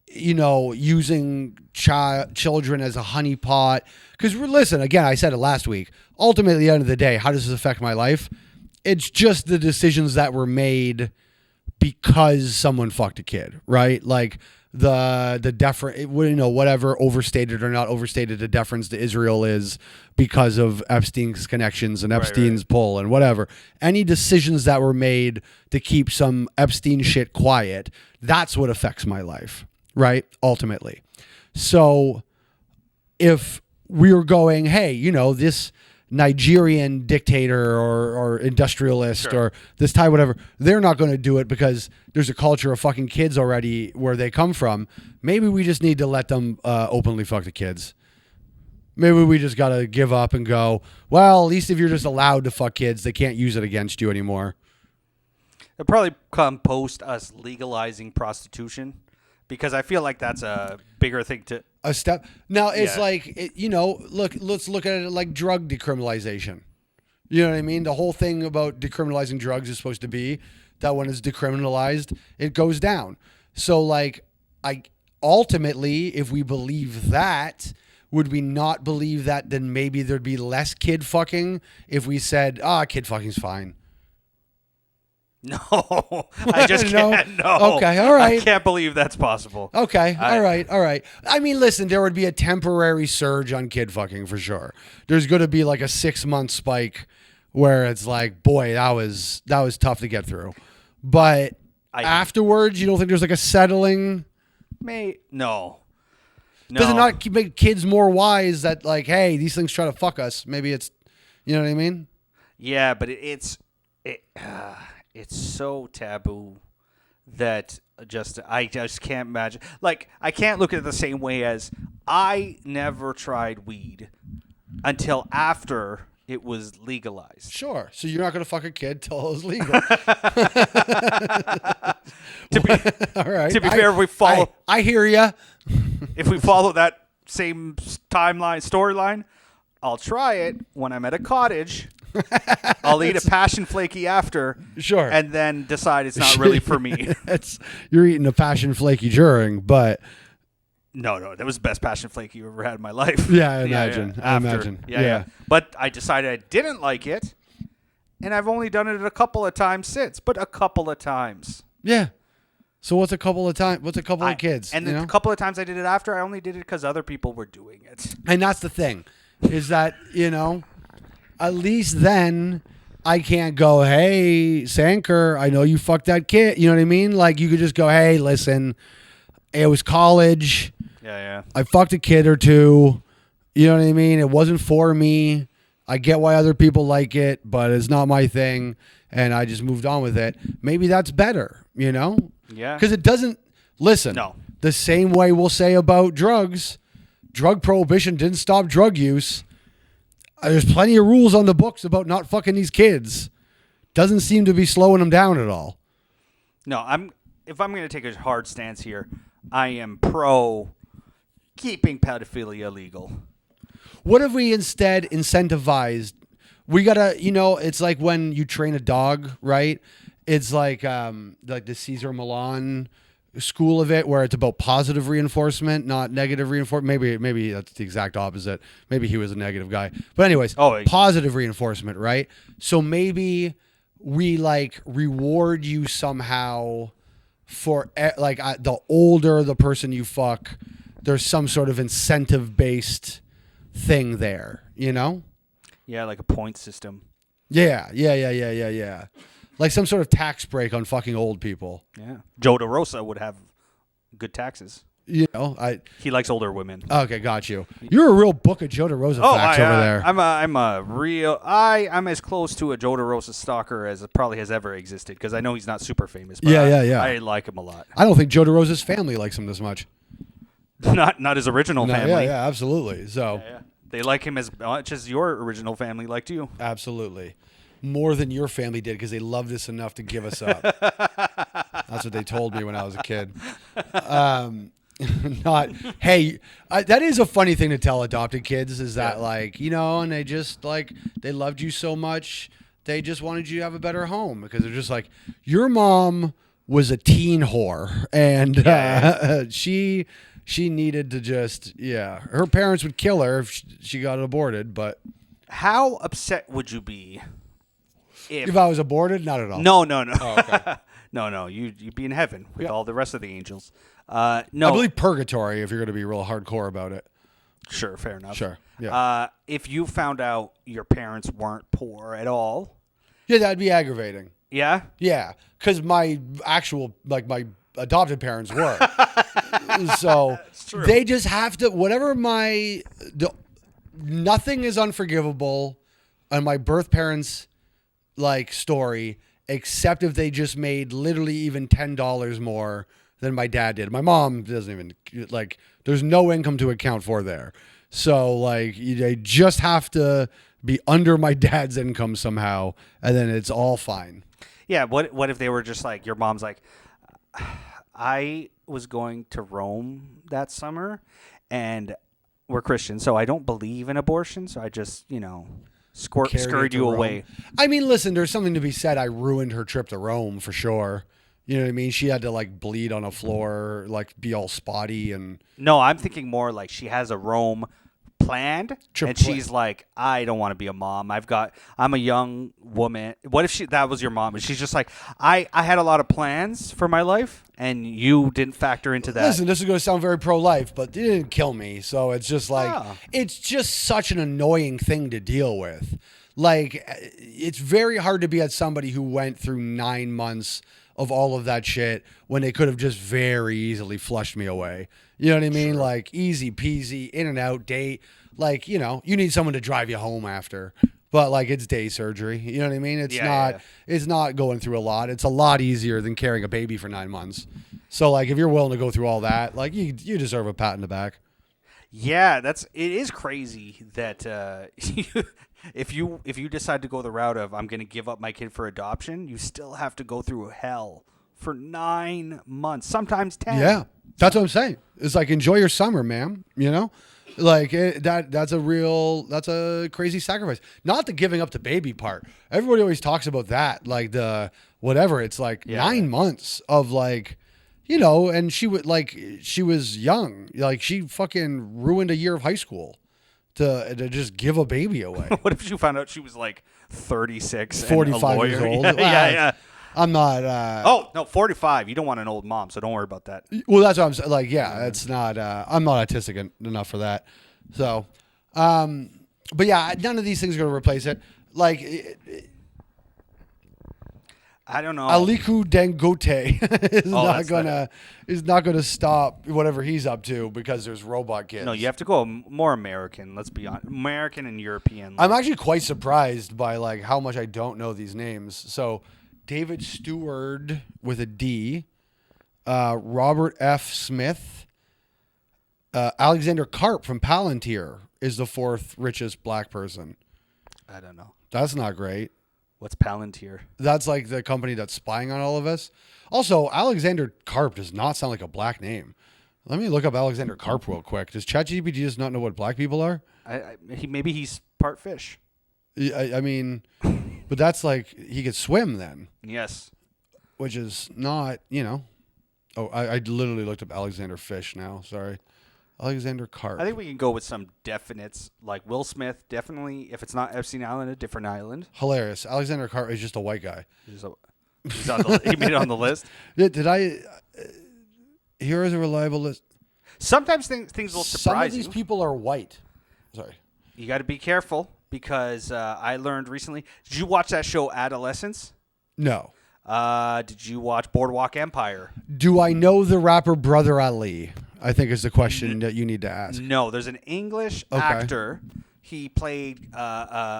using children as a honeypot. Because listen, again, I said it last week. Ultimately, at the end of the day, how does this affect my life? It's just the decisions that were made because someone fucked a kid, right? Like the deference, whatever overstated or not overstated the deference to Israel is because of Epstein's connections and Epstein's pull and whatever. Any decisions that were made to keep some Epstein shit quiet, that's what affects my life, right? Ultimately. So if we were going, hey, this Nigerian dictator or industrialist or this Thai whatever, they're not going to do it because there's a culture of fucking kids already where they come from. Maybe we just need to let them openly fuck the kids. Maybe we just got to give up and go, well, at least if you're just allowed to fuck kids, they can't use it against you anymore. They'll probably come post us legalizing prostitution, because I feel like that's a bigger thing to... A step. Now, it's like, let's look at it like drug decriminalization. You know what I mean? The whole thing about decriminalizing drugs is supposed to be that when it's decriminalized, it goes down. So, like, ultimately, if we believe that, would we not believe that then maybe there'd be less kid fucking if we said, kid fucking's fine? No, I just can't. No. Okay, all right. I can't believe that's possible. Okay, all right. I mean, listen, there would be a temporary surge on kid fucking for sure. There's going to be like a 6-month spike where it's like, boy, that was tough to get through. But afterwards, you don't think there's like a settling? No. Does it not make kids more wise that like, hey, these things try to fuck us? Maybe it's, you know what I mean? Yeah, but it's so taboo that I just can't imagine. Like, I can't look at it the same way as I never tried weed until after it was legalized. Sure. So you're not going to fuck a kid till it was legal. All right. To be fair, if we follow... I hear you. If we follow that same storyline, I'll try it when I'm at a cottage. I'll eat a passion flaky after. Sure. And then decide it's not really for me. You're eating a passion flaky during, but... No, that was the best passion flaky you ever had in my life. Yeah, I imagine. I imagine. Yeah. But I decided I didn't like it, and I've only done it a couple of times since. But a couple of times. Yeah. So what's a couple of times? What's a couple of kids? And a couple of times I did it after, I only did it because other people were doing it. And that's the thing, is that, at least then I can't go, hey, Sanker, I know you fucked that kid. You know what I mean? Like, you could just go, hey, listen, it was college. Yeah. I fucked a kid or two. You know what I mean? It wasn't for me. I get why other people like it, but it's not my thing. And I just moved on with it. Maybe that's better, Yeah. Because it doesn't, listen, No. The same way we'll say about drugs, drug prohibition didn't stop drug use. There's plenty of rules on the books about not fucking these kids. Doesn't seem to be slowing them down at all. No, if I'm going to take a hard stance here, I am pro keeping pedophilia legal. What if we instead incentivized? We gotta, it's like when you train a dog, right? It's like the Cesar Millan school of it, where it's about positive reinforcement, not negative reinforcement. Maybe that's the exact opposite. Maybe he was a negative guy. But anyways, positive reinforcement, right? So maybe we like reward you somehow for like the older the person you fuck, there's some sort of incentive based thing there, Yeah, like a point system. Yeah. Like some sort of tax break on fucking old people. Yeah. Joe DeRosa would have good taxes. He likes older women. Okay, got you. You're a real book of Joe DeRosa facts over there. I'm as close to a Joe DeRosa stalker as it probably has ever existed, because I know he's not super famous. But Yeah. I like him a lot. I don't think Joe DeRosa's family likes him this much. Not his original family. Yeah, absolutely. So they like him as much as your original family liked you. Absolutely. More than your family did, because they loved us enough to give us up. That's what they told me when I was a kid. That is a funny thing to tell adopted kids, is that and they just they loved you so much, they just wanted you to have a better home, because they're just like, your mom was a teen whore, and she needed to just, her parents would kill her if she got aborted. But how upset would you be if I was aborted? Not at all. No. Oh, okay. No. You'd be in heaven with all the rest of the angels. No. I believe purgatory, if you're going to be real hardcore about it. Sure, fair enough. Sure, yeah. If you found out your parents weren't poor at all. Yeah, that'd be aggravating. Yeah? Yeah, because my my adopted parents were. So they just have to, nothing is unforgivable on my birth parents' story, except if they just made literally even $10 more than my dad did. My mom doesn't even, there's no income to account for there. So like they just have to be under my dad's income somehow, and then it's all fine. Yeah. What if they were just like, your mom's like, I was going to Rome that summer, and we're Christian, so I don't believe in abortion. So I just, scurried you away. I mean, listen, there's something to be said. I ruined her trip to Rome for sure. You know what I mean? She had to like bleed on a floor, like be all spotty and. No, I'm thinking more like she has a Rome planned, and she's like, I don't want to be a mom. I'm a young woman. What if that was your mom, and she's just like, I had a lot of plans for my life, and you didn't factor into that. Listen, this is going to sound very pro-life, but it didn't kill me. So it's just like, It's just such an annoying thing to deal with. Like, it's very hard to be at somebody who went through 9 months of all of that shit when they could have just very easily flushed me away. You know what I mean? Sure. Like easy peasy, in and out date. Like, you need someone to drive you home after. But like it's day surgery. You know what I mean? It's not going through a lot. It's a lot easier than carrying a baby for 9 months. So like if you're willing to go through all that, like you deserve a pat in the back. Yeah, it is crazy that if you decide to go the route of I'm going to give up my kid for adoption, you still have to go through hell for 9 months, sometimes 10. Yeah, that's what I'm saying. It's like enjoy your summer, ma'am. Like that's a crazy sacrifice. Not the giving up the baby part. Everybody always talks about that, like the whatever. It's like 9 months of like. And she was young. Like she fucking ruined a year of high school to just give a baby away. What if you found out she was like 36 45 and a lawyer? years old? Yeah. I'm not. Oh, no, 45. You don't want an old mom, so don't worry about that. Well, that's what I'm saying. Like, yeah, it's not. I'm not autistic enough for that. So, but yeah, none of these things are going to replace it. Like, I don't know. Aliku Dangote is not gonna stop whatever he's up to because there's robot kids. No, you have to go more American. Let's be honest, American and European. I'm actually quite surprised by like how much I don't know these names. So, David Stewart with a D, Robert F. Smith, Alexander Karp from Palantir is the fourth richest black person. I don't know. That's not great. What's Palantir? That's like the company that's spying on all of us. Also, Alexander Karp does not sound like a black name. Let me look up Alexander Karp real quick. Does ChatGPT just not know what black people are? Maybe he's part fish. I mean, but that's like he could swim then. Yes. Which is not, Oh, I literally looked up Alexander Fish now. Sorry. Alexander Karp. I think we can go with some definites, like Will Smith, definitely. If it's not Epstein Island, a different island. Hilarious. Alexander Karp is just a white guy. He made it on the list. Did I? Here is a reliable list. Sometimes things will surprise you. Some of these people are white. Sorry. You got to be careful because I learned recently. Did you watch that show Adolescence? No. Did you watch Boardwalk Empire? Do I know the rapper Brother Ali? I think is the question that you need to ask. No, there's an English actor. He played Capone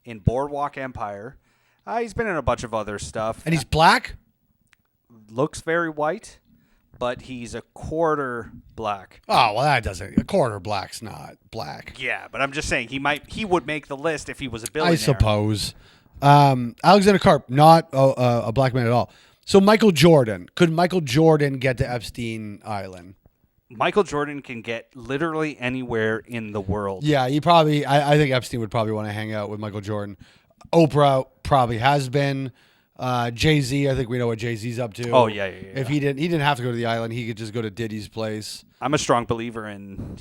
in Boardwalk Empire. He's been in a bunch of other stuff. And he's black? Looks very white, but he's a quarter black. Oh, well, that doesn't. A quarter black's not black. Yeah, but I'm just saying he would make the list if he was a billionaire. I suppose. Alexander Karp, not a black man at all. So Michael Jordan. Could Michael Jordan get to Epstein Island? Michael Jordan can get literally anywhere in the world. Yeah, he probably. I think Epstein would probably want to hang out with Michael Jordan. Oprah probably has been. Jay-Z, I think we know what Jay-Z's up to. Oh yeah. If he didn't have to go to the island. He could just go to Diddy's place. I'm a strong believer in.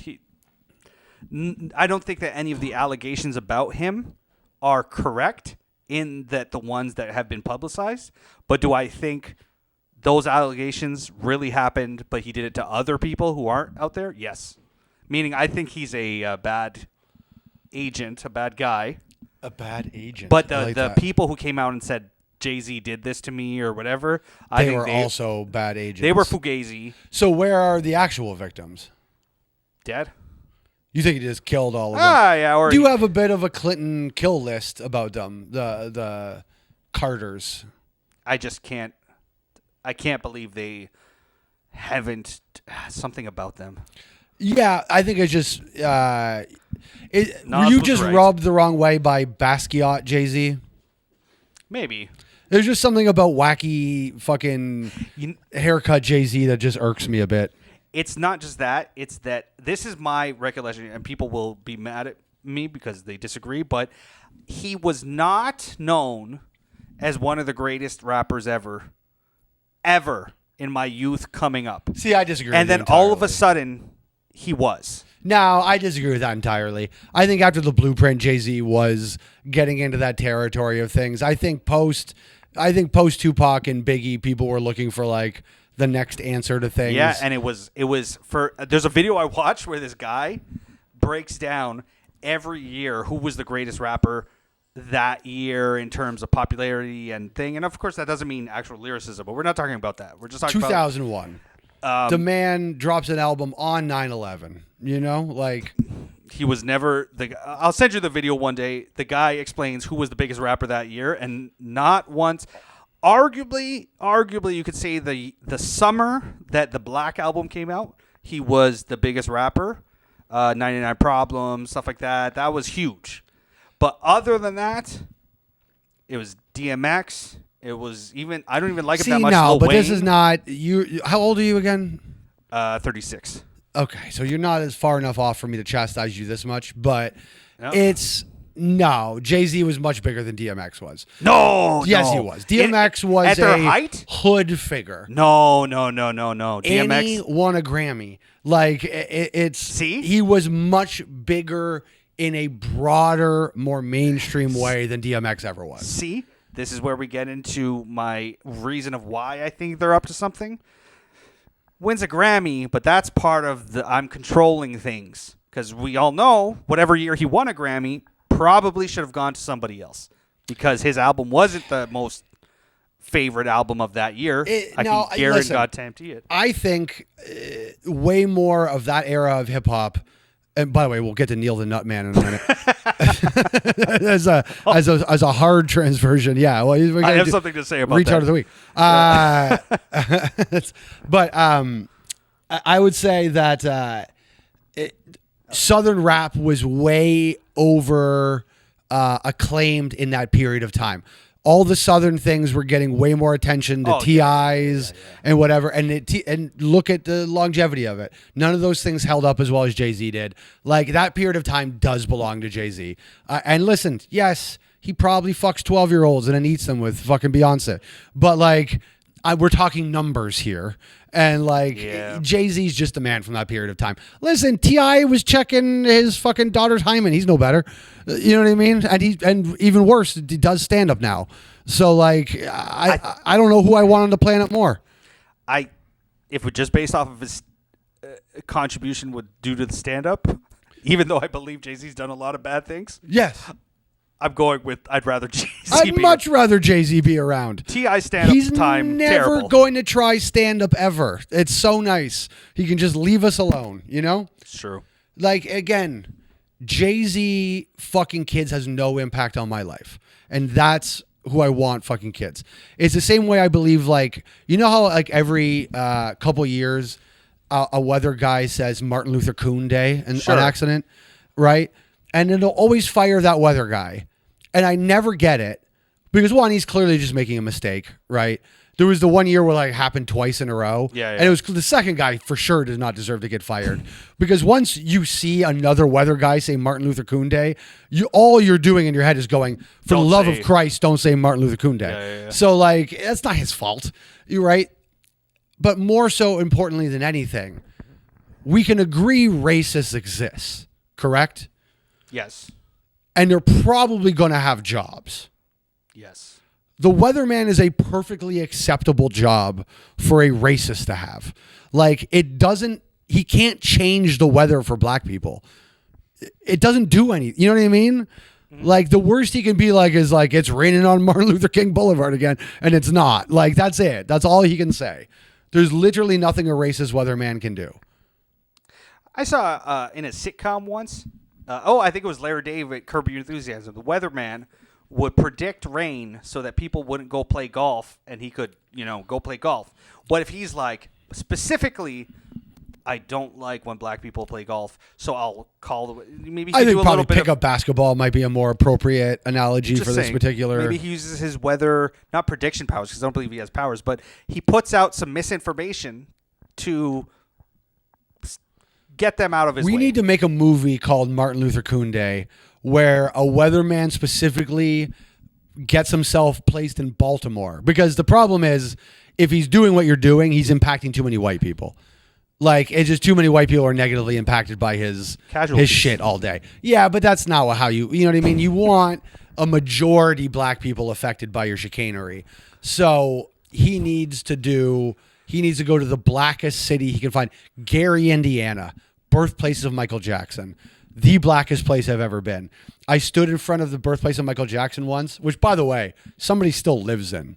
I don't think that any of the allegations about him are correct. In that the ones that have been publicized, but do I think those allegations really happened, but he did it to other people who aren't out there? Yes. Meaning I think he's a bad agent, a bad guy. A bad agent. But the people who came out and said Jay-Z did this to me or whatever, I think they were also bad agents. They were fugazi. So where are the actual victims? Dead. You think he just killed all of them? Yeah. Do you have a bit of a Clinton kill list about them, the Carters? I just can't. I can't believe they haven't something about them. Yeah, I think it's just were you just right. rubbed the wrong way by Basquiat Jay-Z? Maybe. There's just something about wacky fucking haircut Jay-Z that just irks me a bit. It's not just that. It's that this is my recollection, and people will be mad at me because they disagree, but he was not known as one of the greatest rappers ever in my youth coming up. See, I disagree And with you then all of a entirely. sudden, he was. No, I disagree with that entirely. I think after the Blueprint, Jay-Z was getting into that territory of things. I think post Tupac and Biggie, people were looking for like the next answer to things. Yeah, and it was for. There's a video I watched where this guy breaks down every year who was the greatest rapper that year in terms of popularity and thing. And of course, that doesn't mean actual lyricism, but we're not talking about that. We're just talking 2001. The man drops an album on 9/11. You know, like he was never the. I'll send you the video one day. The guy explains who was the biggest rapper that year, and not once. Arguably, you could say the summer that the Black album came out, he was the biggest rapper. 99 Problems, stuff like that. That was huge. But other than that, it was DMX. It was even. I don't even like him that much. No, but Wayne, this is not you. How old are you again? 36. Okay, so you're not as far enough off for me to chastise you this much, but No. Jay-Z was much bigger than DMX was. No, Yes, no. he was. DMX was at their a height? hood figure. No. DMX. Annie won a Grammy. Like it's See? he was much bigger in a broader, more mainstream way than DMX ever was. See, this is where we get into my reason of why I think they're up to something. Wins a Grammy, but that's part of the I'm controlling things. Because we all know whatever year he won a Grammy probably should have gone to somebody else. Because his album wasn't the most favorite album of that year. I can guarantee it. I think way more of that era of hip hop. And by the way, we'll get to Neil the Nutman in a minute. as a hard transversion, yeah. Well, I have something to say about retard that. of the week. But I would say that Southern rap was way over acclaimed in that period of time. All the Southern things were getting way more attention to TIs and whatever. And look at the longevity of it. None of those things held up as well as Jay-Z did. Like, that period of time does belong to Jay-Z. And listen, yes, he probably fucks 12-year-olds and then eats them with fucking Beyonce. But, like, we're talking numbers here. And, like, Jay-Z's just a man from that period of time. Listen, T.I. was checking his fucking daughter's hymen. He's no better. You know what I mean? And even worse, he does stand-up now. So, like, I don't know who I want on the planet more. If it just based off of his contribution due to the stand-up, even though I believe Jay-Z's done a lot of bad things. Yes. I'm going with I'd rather Jay-Z I'd much rather Jay-Z be around. T.I. stand-up time, He's never terrible. going to try stand-up ever. It's so nice. He can just leave us alone, you know? It's true. Like, again, Jay-Z fucking kids has no impact on my life. And that's who I want fucking kids. It's the same way I believe, like, you know how, like, every couple years a weather guy says Martin Luther King Day an accident, right? And it'll always fire that weather guy. And I never get it because, one, he's clearly just making a mistake, right? There was the one year where, like, happened twice in a row. Yeah. And it was the second guy for sure does not deserve to get fired because once you see another weather guy say Martin Luther King Day, all you're doing in your head is going, for the love of Christ, don't say Martin Luther King Day. Yeah. So, like, that's not his fault. You're right. But more so importantly than anything, we can agree racists exist, correct? Yes. And they're probably going to have jobs. Yes. The weatherman is a perfectly acceptable job for a racist to have. Like, he can't change the weather for black people. It doesn't do anything. You know what I mean? Mm-hmm. Like, the worst he can be like is like, it's raining on Martin Luther King Boulevard again. And it's not. Like, that's it. That's all he can say. There's literally nothing a racist weatherman can do. I saw in a sitcom once, I think it was Larry David, Curb Your Enthusiasm. The weatherman would predict rain so that people wouldn't go play golf, and he could, go play golf. What if he's like, specifically, I don't like when black people play golf, so I'll call maybe. I think do a probably little bit pickup basketball might be a more appropriate analogy for this particular. Maybe he uses his weather, not prediction powers, because I don't believe he has powers, but he puts out some misinformation to get them out of his way. We need to make a movie called Martin Luther King Day, where a weatherman specifically gets himself placed in Baltimore. Because the problem is, if he's doing what you're doing, he's impacting too many white people. Like, it's just too many white people are negatively impacted by his shit all day. Yeah, but that's not how you know what I mean? You want a majority black people affected by your chicanery. So he needs to go to the blackest city he can find. Gary, Indiana, birthplace of Michael Jackson. The blackest place I've ever been. I stood in front of the birthplace of Michael Jackson once, which, by the way, somebody still lives in.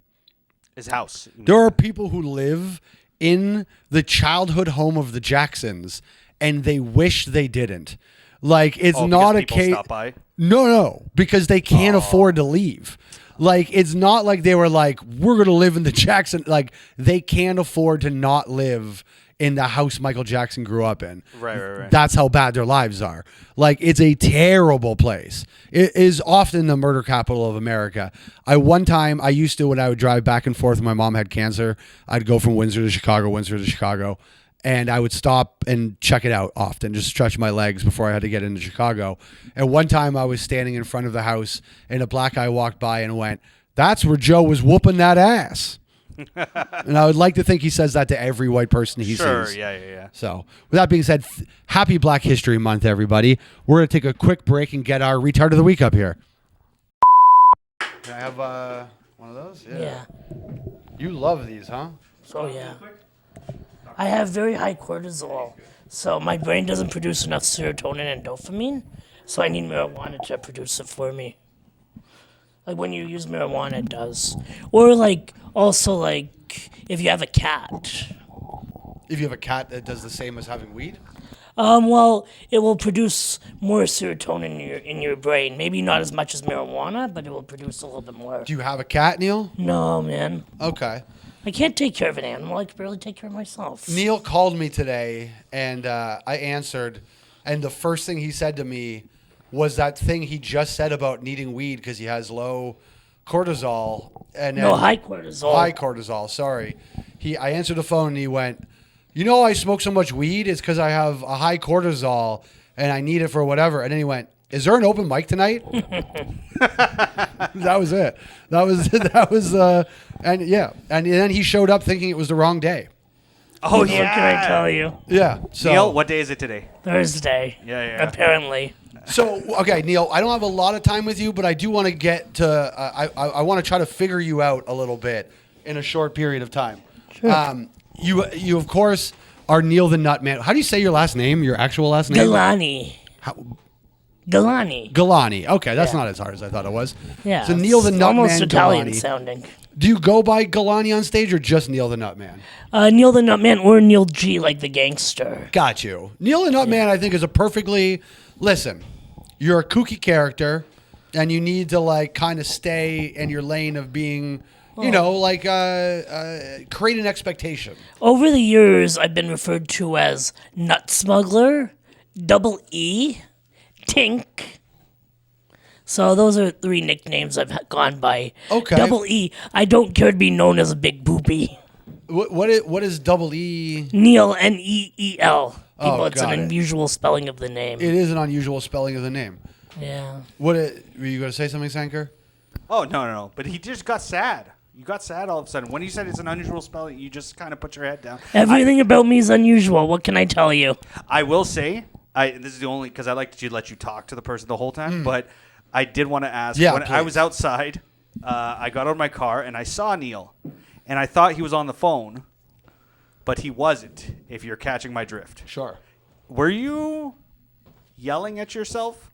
His house. There are people who live in the childhood home of the Jacksons, and they wish they didn't. Like, it's not a case. Stop by? No, because they can't afford to leave. Like, it's not like they were like, we're going to live in the Jackson. Like, they can't afford to not live in the house Michael Jackson grew up in. Right. That's how bad their lives are. Like, it's a terrible place. It is often the murder capital of America. When I would drive back and forth when my mom had cancer, I'd go from Windsor to Chicago, and I would stop and check it out often, just stretch my legs before I had to get into Chicago. And one time I was standing in front of the house, and a black guy walked by and went, "That's where Joe was whooping that ass." And I would like to think he says that to every white person he sees. Sure, yeah. So, with that being said, happy Black History Month, everybody. We're going to take a quick break and get our retard of the week up here. Can I have one of those? Yeah. You love these, huh? Oh, yeah. I have very high cortisol, so my brain doesn't produce enough serotonin and dopamine, so I need marijuana to produce it for me. Like, when you use marijuana, it does. Or, like, also, like, if you have a cat. If you have a cat that does the same as having weed? Well, it will produce more serotonin in your brain. Maybe not as much as marijuana, but it will produce a little bit more. Do you have a cat, Neil? No, man. Okay. I can't take care of an animal. I can barely take care of myself. Neil called me today, and I answered, and the first thing he said to me was that thing he just said about needing weed because he has low cortisol. High cortisol. High cortisol, sorry. I answered the phone, and he went, I smoke so much weed, it's because I have a high cortisol, and I need it for whatever. And then he went, is there an open mic tonight? That was it. And then he showed up thinking it was the wrong day. Oh, What can I tell you? Yeah. So, Neil, what day is it today? Thursday. Yeah. Apparently. So, okay, Neil, I don't have a lot of time with you, but I do want to get to, I want to try to figure you out a little bit in a short period of time. Sure. You of course, are Neil the Nutman. How do you say your last name, your actual last name? Galani. Galani. Galani. Okay, that's not as hard as I thought it was. Yeah. So Neil the Nutman almost Italian Galani. sounding. Do you go by Galani on stage or just Neil the Nutman? Neil the Nutman or Neil G, like the gangster. Got you. Neil the Nutman, I think, is a perfectly... Listen, you're a kooky character, and you need to, kind of stay in your lane of being... create an expectation. Over the years, I've been referred to as Nut Smuggler, Double E, Tink. So those are 3 nicknames I've gone by. Okay. Double E, I don't care to be known as a big boopy. What is double E? Neil, N-E-E-L. It's an got it. unusual spelling of the name. It is an unusual spelling of the name. Yeah. Were you going to say something, Sanker? Oh, no. But he just got sad. You got sad all of a sudden. When you said it's an unusual spelling, you just kind of put your head down. Everything about me is unusual. What can I tell you? I will say, this is the only, because I like to let you talk to the person the whole time, but I did want to ask, when I was outside, I got out of my car, and I saw Neil, and I thought he was on the phone, but he wasn't, if you're catching my drift. Sure. Were you yelling at yourself?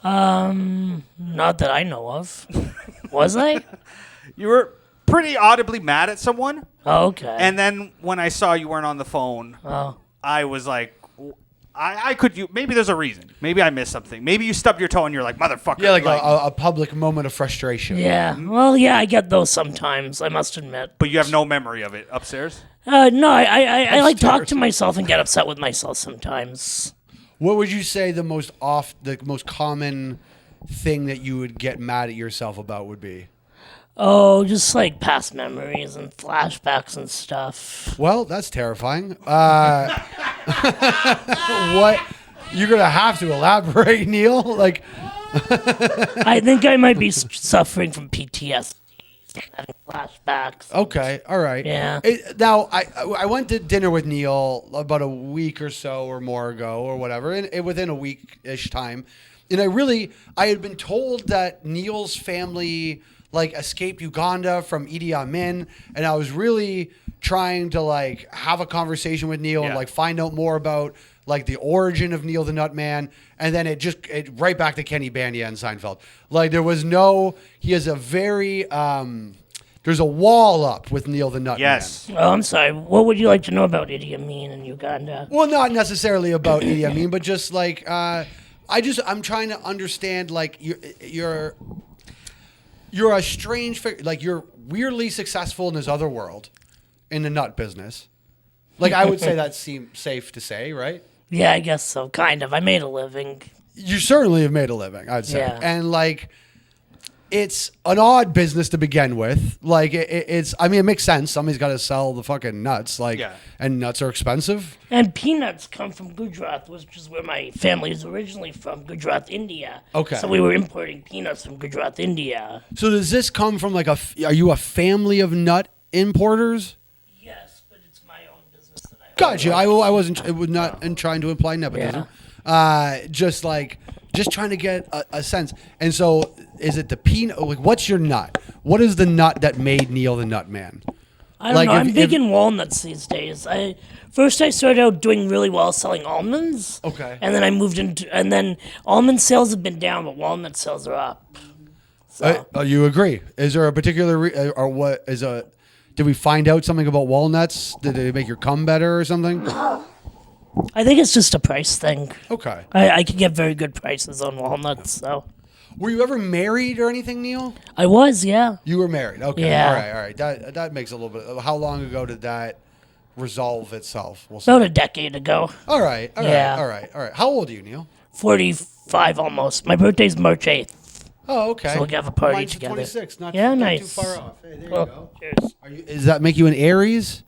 Not that I know of. Was I? You were pretty audibly mad at someone. Oh, okay. And then when I saw you weren't on the phone, I was like, I could. Maybe there's a reason. Maybe I missed something. Maybe you stubbed your toe and you're like, motherfucker. Yeah, like a public moment of frustration. Yeah. Well, yeah, I get those sometimes, I must admit. But you have no memory of it upstairs? No, I like talk to myself and get upset with myself sometimes. What would you say the most common thing that you would get mad at yourself about would be? Oh, just like past memories and flashbacks and stuff. Well, that's terrifying. What? You're gonna have to elaborate, Neil. Like, I think I might be suffering from PTSD, having flashbacks. okay, all right. Yeah. Now, I went to dinner with Neil about a week or so or more ago or whatever, and within a week-ish time, and I had been told that Neil's family like escaped Uganda from Idi Amin, and I was really trying to like have a conversation with Neil and like find out more about like the origin of Neil the Nutman, and then it right back to Kenny Bania and Seinfeld. Like he has a very there's a wall up with Neil the Nutman. Yes. Oh, I'm sorry. What would you like to know about Idi Amin in Uganda? Well, not necessarily about Idi Amin, but just like I'm trying to understand like you're a strange figure. Like you're weirdly successful in this other world, in the nut business. Like I would say that seems safe to say, right? Yeah, I guess so. Kind of. I made a living. You certainly have made a living, I'd say. Yeah. And like, it's an odd business to begin with. Like it's, I mean, it makes sense. Somebody's got to sell the fucking nuts. Like, and nuts are expensive. And peanuts come from Gujarat, which is where my family is originally from, Gujarat, India. Okay. So we were importing peanuts from Gujarat, India. So does this come from like are you a family of nut importers? Yes, but it's my own business that I own. Gotcha. I wasn't. It was not in trying to imply nepotism. Just trying to get a sense. And so, is it the peanut? Like, what's your nut? What is the nut that made Neil the Nutman? I don't know. I'm big in walnuts these days. First I started out doing really well selling almonds. Okay. And then I moved into, and then almond sales have been down, but walnut sales are up. So. You agree? Is there a particular or what is a? Did we find out something about walnuts? Did they make your cum better or something? I think it's just a price thing. Okay. I can get very good prices on walnuts. So. Were you ever married or anything, Neil? I was, yeah. You were married. Okay. Yeah. All right. That makes a little bit. How long ago did that resolve itself? We'll About a decade ago. All right. Yeah. All right. How old are you, Neil? 45 almost. My birthday's March 8th. Oh, okay. So we'll have a party Mine's together. 26. Not nice. too far off. Hey, there Well, you go. cheers. Does that make you an Aries?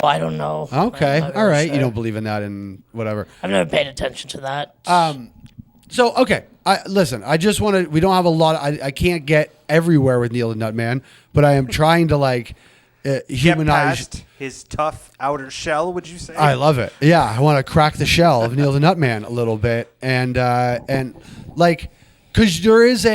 Oh, I don't know. Okay. I'm not All really right. sure. You don't believe in that and whatever. I've never paid attention to that. So, okay. Listen, I just want to, we don't have a lot. I can't get everywhere with Neil the Nutman, but I am trying to like humanize. Get past his tough outer shell, would you say? I love it. Yeah. I want to crack the shell of Neil the Nutman a little bit. And like, cause there's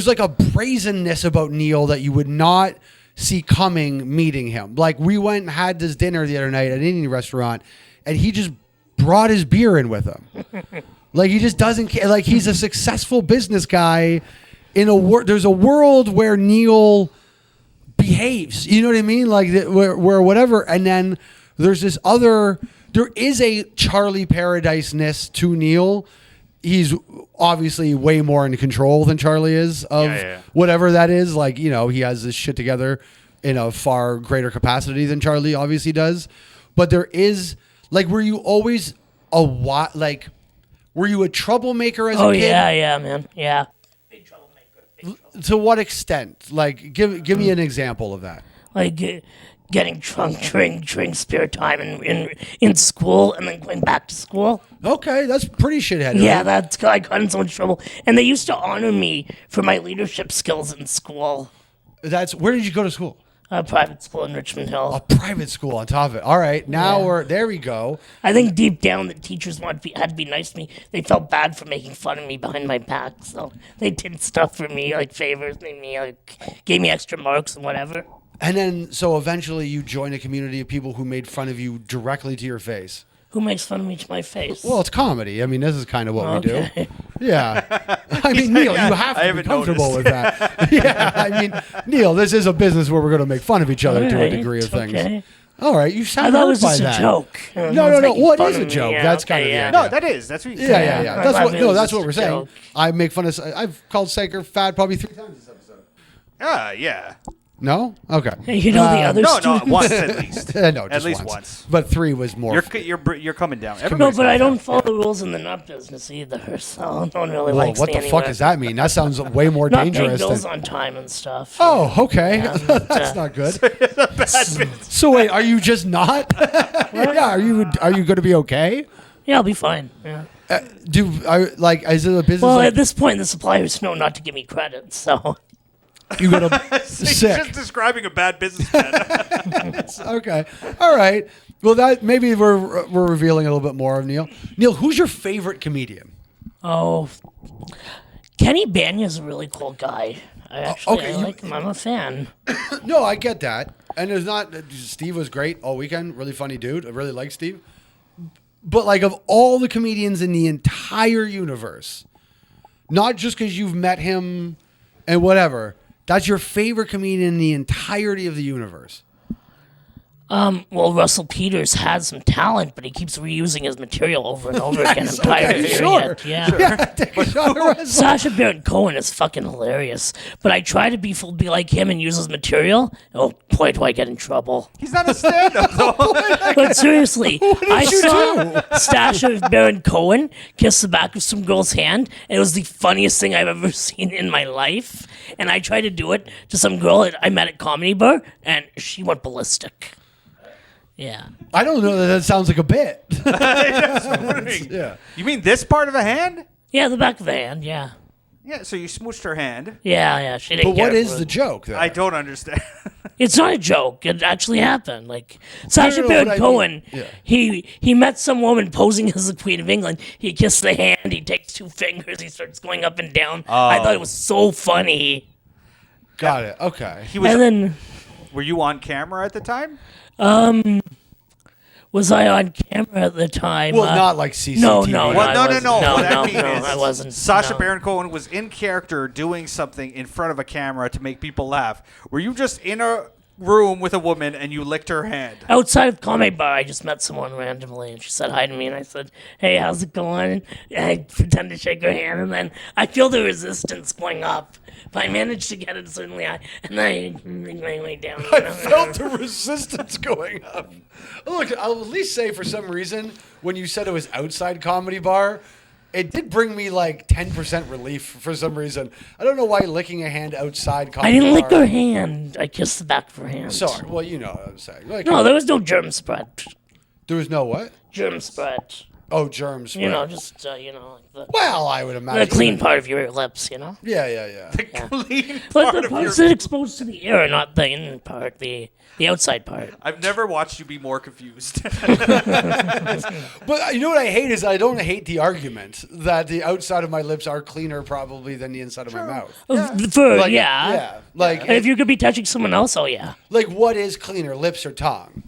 like a brazenness about Neil that you would not see coming meeting him. Like we went and had this dinner the other night at an Indian restaurant and he just brought his beer in with him. Like he just doesn't care. Like he's a successful business guy in a there's a world where Neil behaves. You know what I mean? Like where whatever. And then there's this other. There is a Charlie Paradise-ness to Neil. He's obviously way more in control than Charlie is of whatever that is. Like he has this shit together in a far greater capacity than Charlie obviously does. But there is like, were you always were you a troublemaker as a kid? Oh, yeah, man. Yeah. Big troublemaker. To what extent? Like, give me an example of that. Like getting drunk during spare time in school and then going back to school. Okay, that's pretty shitheaded. Yeah, I got in so much trouble. And they used to honor me for my leadership skills in school. Where did you go to school? A private school in Richmond Hill. A private school on top of it. All right, now there we go. I think deep down the teachers had to be nice to me. They felt bad for making fun of me behind my back, so they did stuff for me, like favors, made me gave me extra marks and whatever. And then, so eventually you joined a community of people who made fun of you directly to your face. Who makes fun of me to my face? Well, it's comedy. I mean, this is kind of what we do. Yeah. I mean, Neil, you have to be comfortable with that. Yeah. I mean, Neil, this is a business where we're going to make fun of each other to a degree of things. Okay. All right, you I sound thought it hurt was by just a that. joke. No. What is a joke? That's kind of the idea. No, that is. That's what you Yeah. I That's thought what. it No, was that's just what we're a saying. joke. I make fun of. I've called Saker fat probably 3 times this episode. Yeah. No. Okay. Hey, you know the other No, students? once at least. No, just At least once. But 3 was more. You're coming down. No, Everybody's but I coming don't follow the rules in the nut business either, so no one really Whoa, likes what me the anywhere. fuck does that mean? That sounds way more Not paying dangerous. bills Than... on time and stuff. Oh, okay. Yeah, That's not good. So wait, are you just not? Yeah. Are you going to be okay? Yeah, I'll be fine. Yeah. Is it a business? Well, like, at this point, the suppliers know not to give me credit, so you got to He's sick. just describing a bad businessman. Okay. All right. Well, that maybe we're revealing a little bit more of Neil. Neil, who's your favorite comedian? oh, Kenny Banya's a really cool guy. I like him. I'm a fan. No, I get that. And there's not. Steve was great all weekend. Really funny dude. I really like Steve. But like of all the comedians in the entire universe, not just because you've met him and whatever, that's your favorite comedian in the entirety of the universe. Well, Russell Peters has some talent, but he keeps reusing his material over and over again. I'm tired of hearing it. Yeah. Take a shot at Russell. Sacha Baron Cohen is fucking hilarious, but I try to be like him and use his material. Oh boy, do I get in trouble! He's not a stand-up, though. But seriously, I saw Sacha Baron Cohen kiss the back of some girl's hand, and it was the funniest thing I've ever seen in my life. And I tried to do it to some girl that I met at Comedy Bar, and she went ballistic. Yeah. I don't know that sounds like a bit. Yeah. You mean this part of a hand? Yeah, the back of the hand, yeah. Yeah, so you smooched her hand. Yeah, she didn't But get what it is for- the joke? Then? I don't understand. It's not a joke. It actually happened. Like Sacha no, Baron but I mean- Cohen, yeah. he met some woman posing as the Queen of England. He kissed the hand. He takes 2 fingers. He starts going up and down. I thought it was so funny. Got it. Okay. He was. And then Were you on camera at the time? was I on camera at the time? Well, not like CCTV. No, Well, I no. wasn't. What I mean no, is I wasn't. Sacha no. Baron Cohen was in character doing something in front of a camera to make people laugh. Were you just in a room with a woman and you licked her hand? Outside of Comedy Bar, I just met someone randomly, and she said hi to me, and I said, "Hey, how's it going?" And I pretend to shake her hand, and then I feel the resistance going up. But I managed to get it certainly high, and then I bring my way down. You know? Felt the resistance going up. Look, I'll at least say for some reason, when you said it was outside Comedy Bar, it did bring me like 10% relief for some reason. I don't know why licking a hand outside Comedy I didn't Bar. lick her hand. I kissed the back of her hand. Sorry. Well, you know what I'm saying. Like, No, there was no germ spread. there was no what? Germ spread. Oh, germs. You know, just like Well, I would the imagine. clean part of your lips. You know, Yeah. Clean but part the of your. parts that exposed to the air, not the in part, the outside part. I've never watched you be more confused. But you know what I hate is I don't hate the argument that the outside of my lips are cleaner probably than the inside of my mouth. Like, Yeah. Like, And if you could be touching someone else, oh yeah. like what is cleaner, lips or tongue?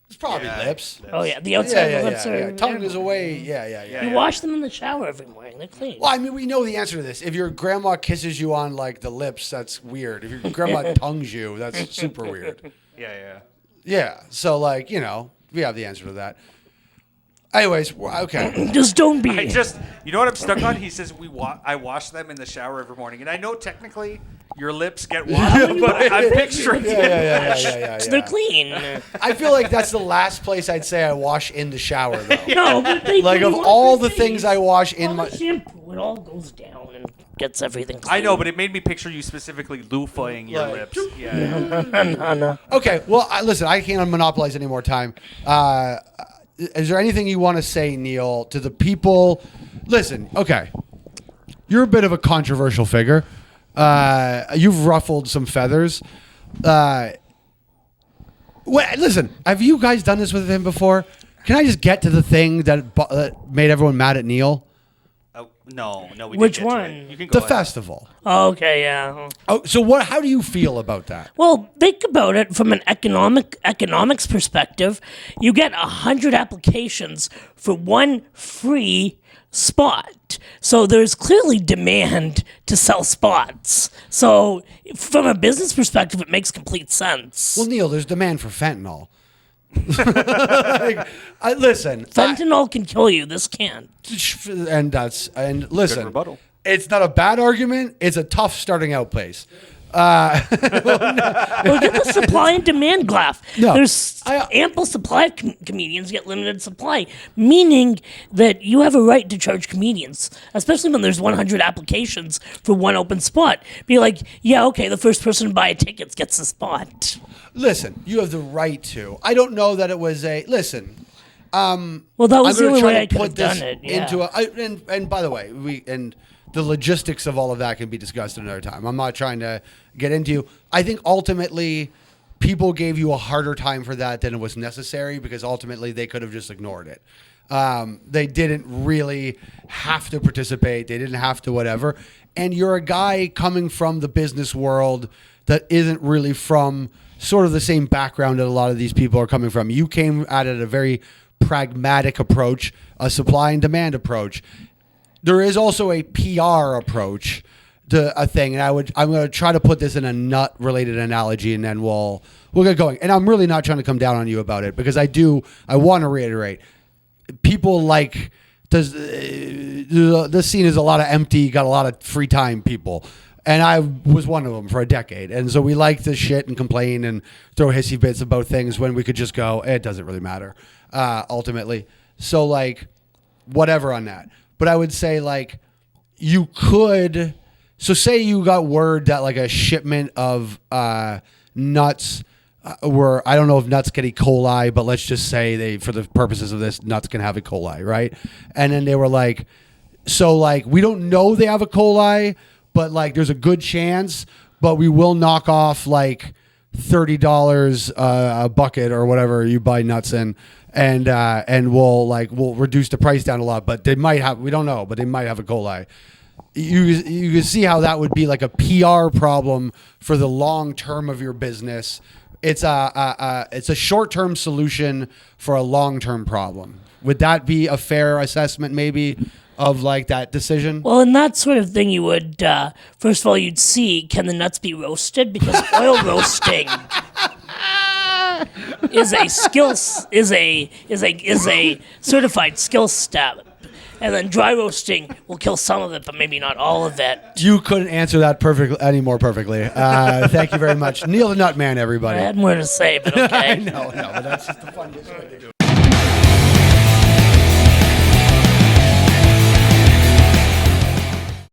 It's probably lips. Oh yeah, the outside of the lips yeah. are. Tongue is away. Yeah. You wash them in the shower every morning. They're clean. Well, I mean, we know the answer to this. If your grandma kisses you on like the lips, that's weird. If your grandma tongues you, that's super weird. yeah. Yeah. So like, you know, we have the answer to that. Anyways, okay. Just don't be. You know what I'm stuck on? He says I wash them in the shower every morning, and I know technically your lips get washed, but I'm picturing Yeah. They're clean. I feel like that's the last place I'd say I wash in the shower, though. No, but they Like of wash all their the things I face. wash in All my. the shampoo, it all goes down and gets everything clean. I know, but it made me picture you specifically loofahing your Like- lips. Yeah. No. Okay, well, listen, I can't monopolize any more time. Is there anything you want to say, Neil, to the people? Listen, okay, you're a bit of a controversial figure. You've ruffled some feathers. Listen, have you guys done this with him before? Can I just get to the thing that made everyone mad at Neil? No, we Which didn't get to one? it. You can go The ahead. festival. Oh, okay, yeah. Oh, so what? How do you feel about that? Well, think about it from an economics perspective. You get 100 applications for one free spot. So there's clearly demand to sell spots. So from a business perspective, it makes complete sense. Well, Neil, there's demand for fentanyl. Listen, fentanyl can kill you. This can't. And listen, Good rebuttal. it's not a bad argument. It's a tough starting out place. Well, get the supply and demand graph. No, There's ample supply of comedians, yet limited supply, meaning that you have a right to charge comedians, especially when there's 100 applications for one open spot. Be like, yeah, okay, the first person to buy a ticket gets the spot. Listen, you have the right to. I don't know that it was a listen. Well, that was the only way I could have done it. Yeah. And by the way, the logistics of all of that can be discussed another time. I'm not trying to get into. I think ultimately people gave you a harder time for that than it was necessary because ultimately they could have just ignored it. They didn't really have to participate. They didn't have to whatever. And you're a guy coming from the business world that isn't really from sort of the same background that a lot of these people are coming from. You came at it a very pragmatic approach, a supply and demand approach. There is also a PR approach to a thing, and I'm going to try to put this in a nut-related analogy, and then we'll get going. And I'm really not trying to come down on you about it because I want to reiterate, people like this scene is a lot of empty, got a lot of free time people, and I was one of them for a decade, and so we like to shit and complain and throw hissy bits about things when we could just go, it doesn't really matter, ultimately. So like, whatever on that. But I would say, like, you could... So say you got word that, like, a shipment of nuts were... I don't know if nuts get E. coli, but let's just say for the purposes of this, nuts can have E. coli, right? And then they were like... So, like, we don't know they have E. coli, but, like, there's a good chance, but we will knock off, like, $30 a bucket or whatever you buy nuts in. And we'll reduce the price down a lot, but they might have, we don't know, but they might have E. coli. You can see how that would be like a PR problem for the long term of your business. It's a short term solution for a long term problem. Would that be a fair assessment, maybe, of like that decision? Well, in that sort of thing, you would first of all you'd see, can the nuts be roasted, because oil roasting is a certified skill step, and then dry roasting will kill some of it, but maybe not all of it. You couldn't answer that any more perfectly. Thank you very much, Neil the Nutman, everybody. I had more to say, but okay. No, but that's just the funniest way to do it.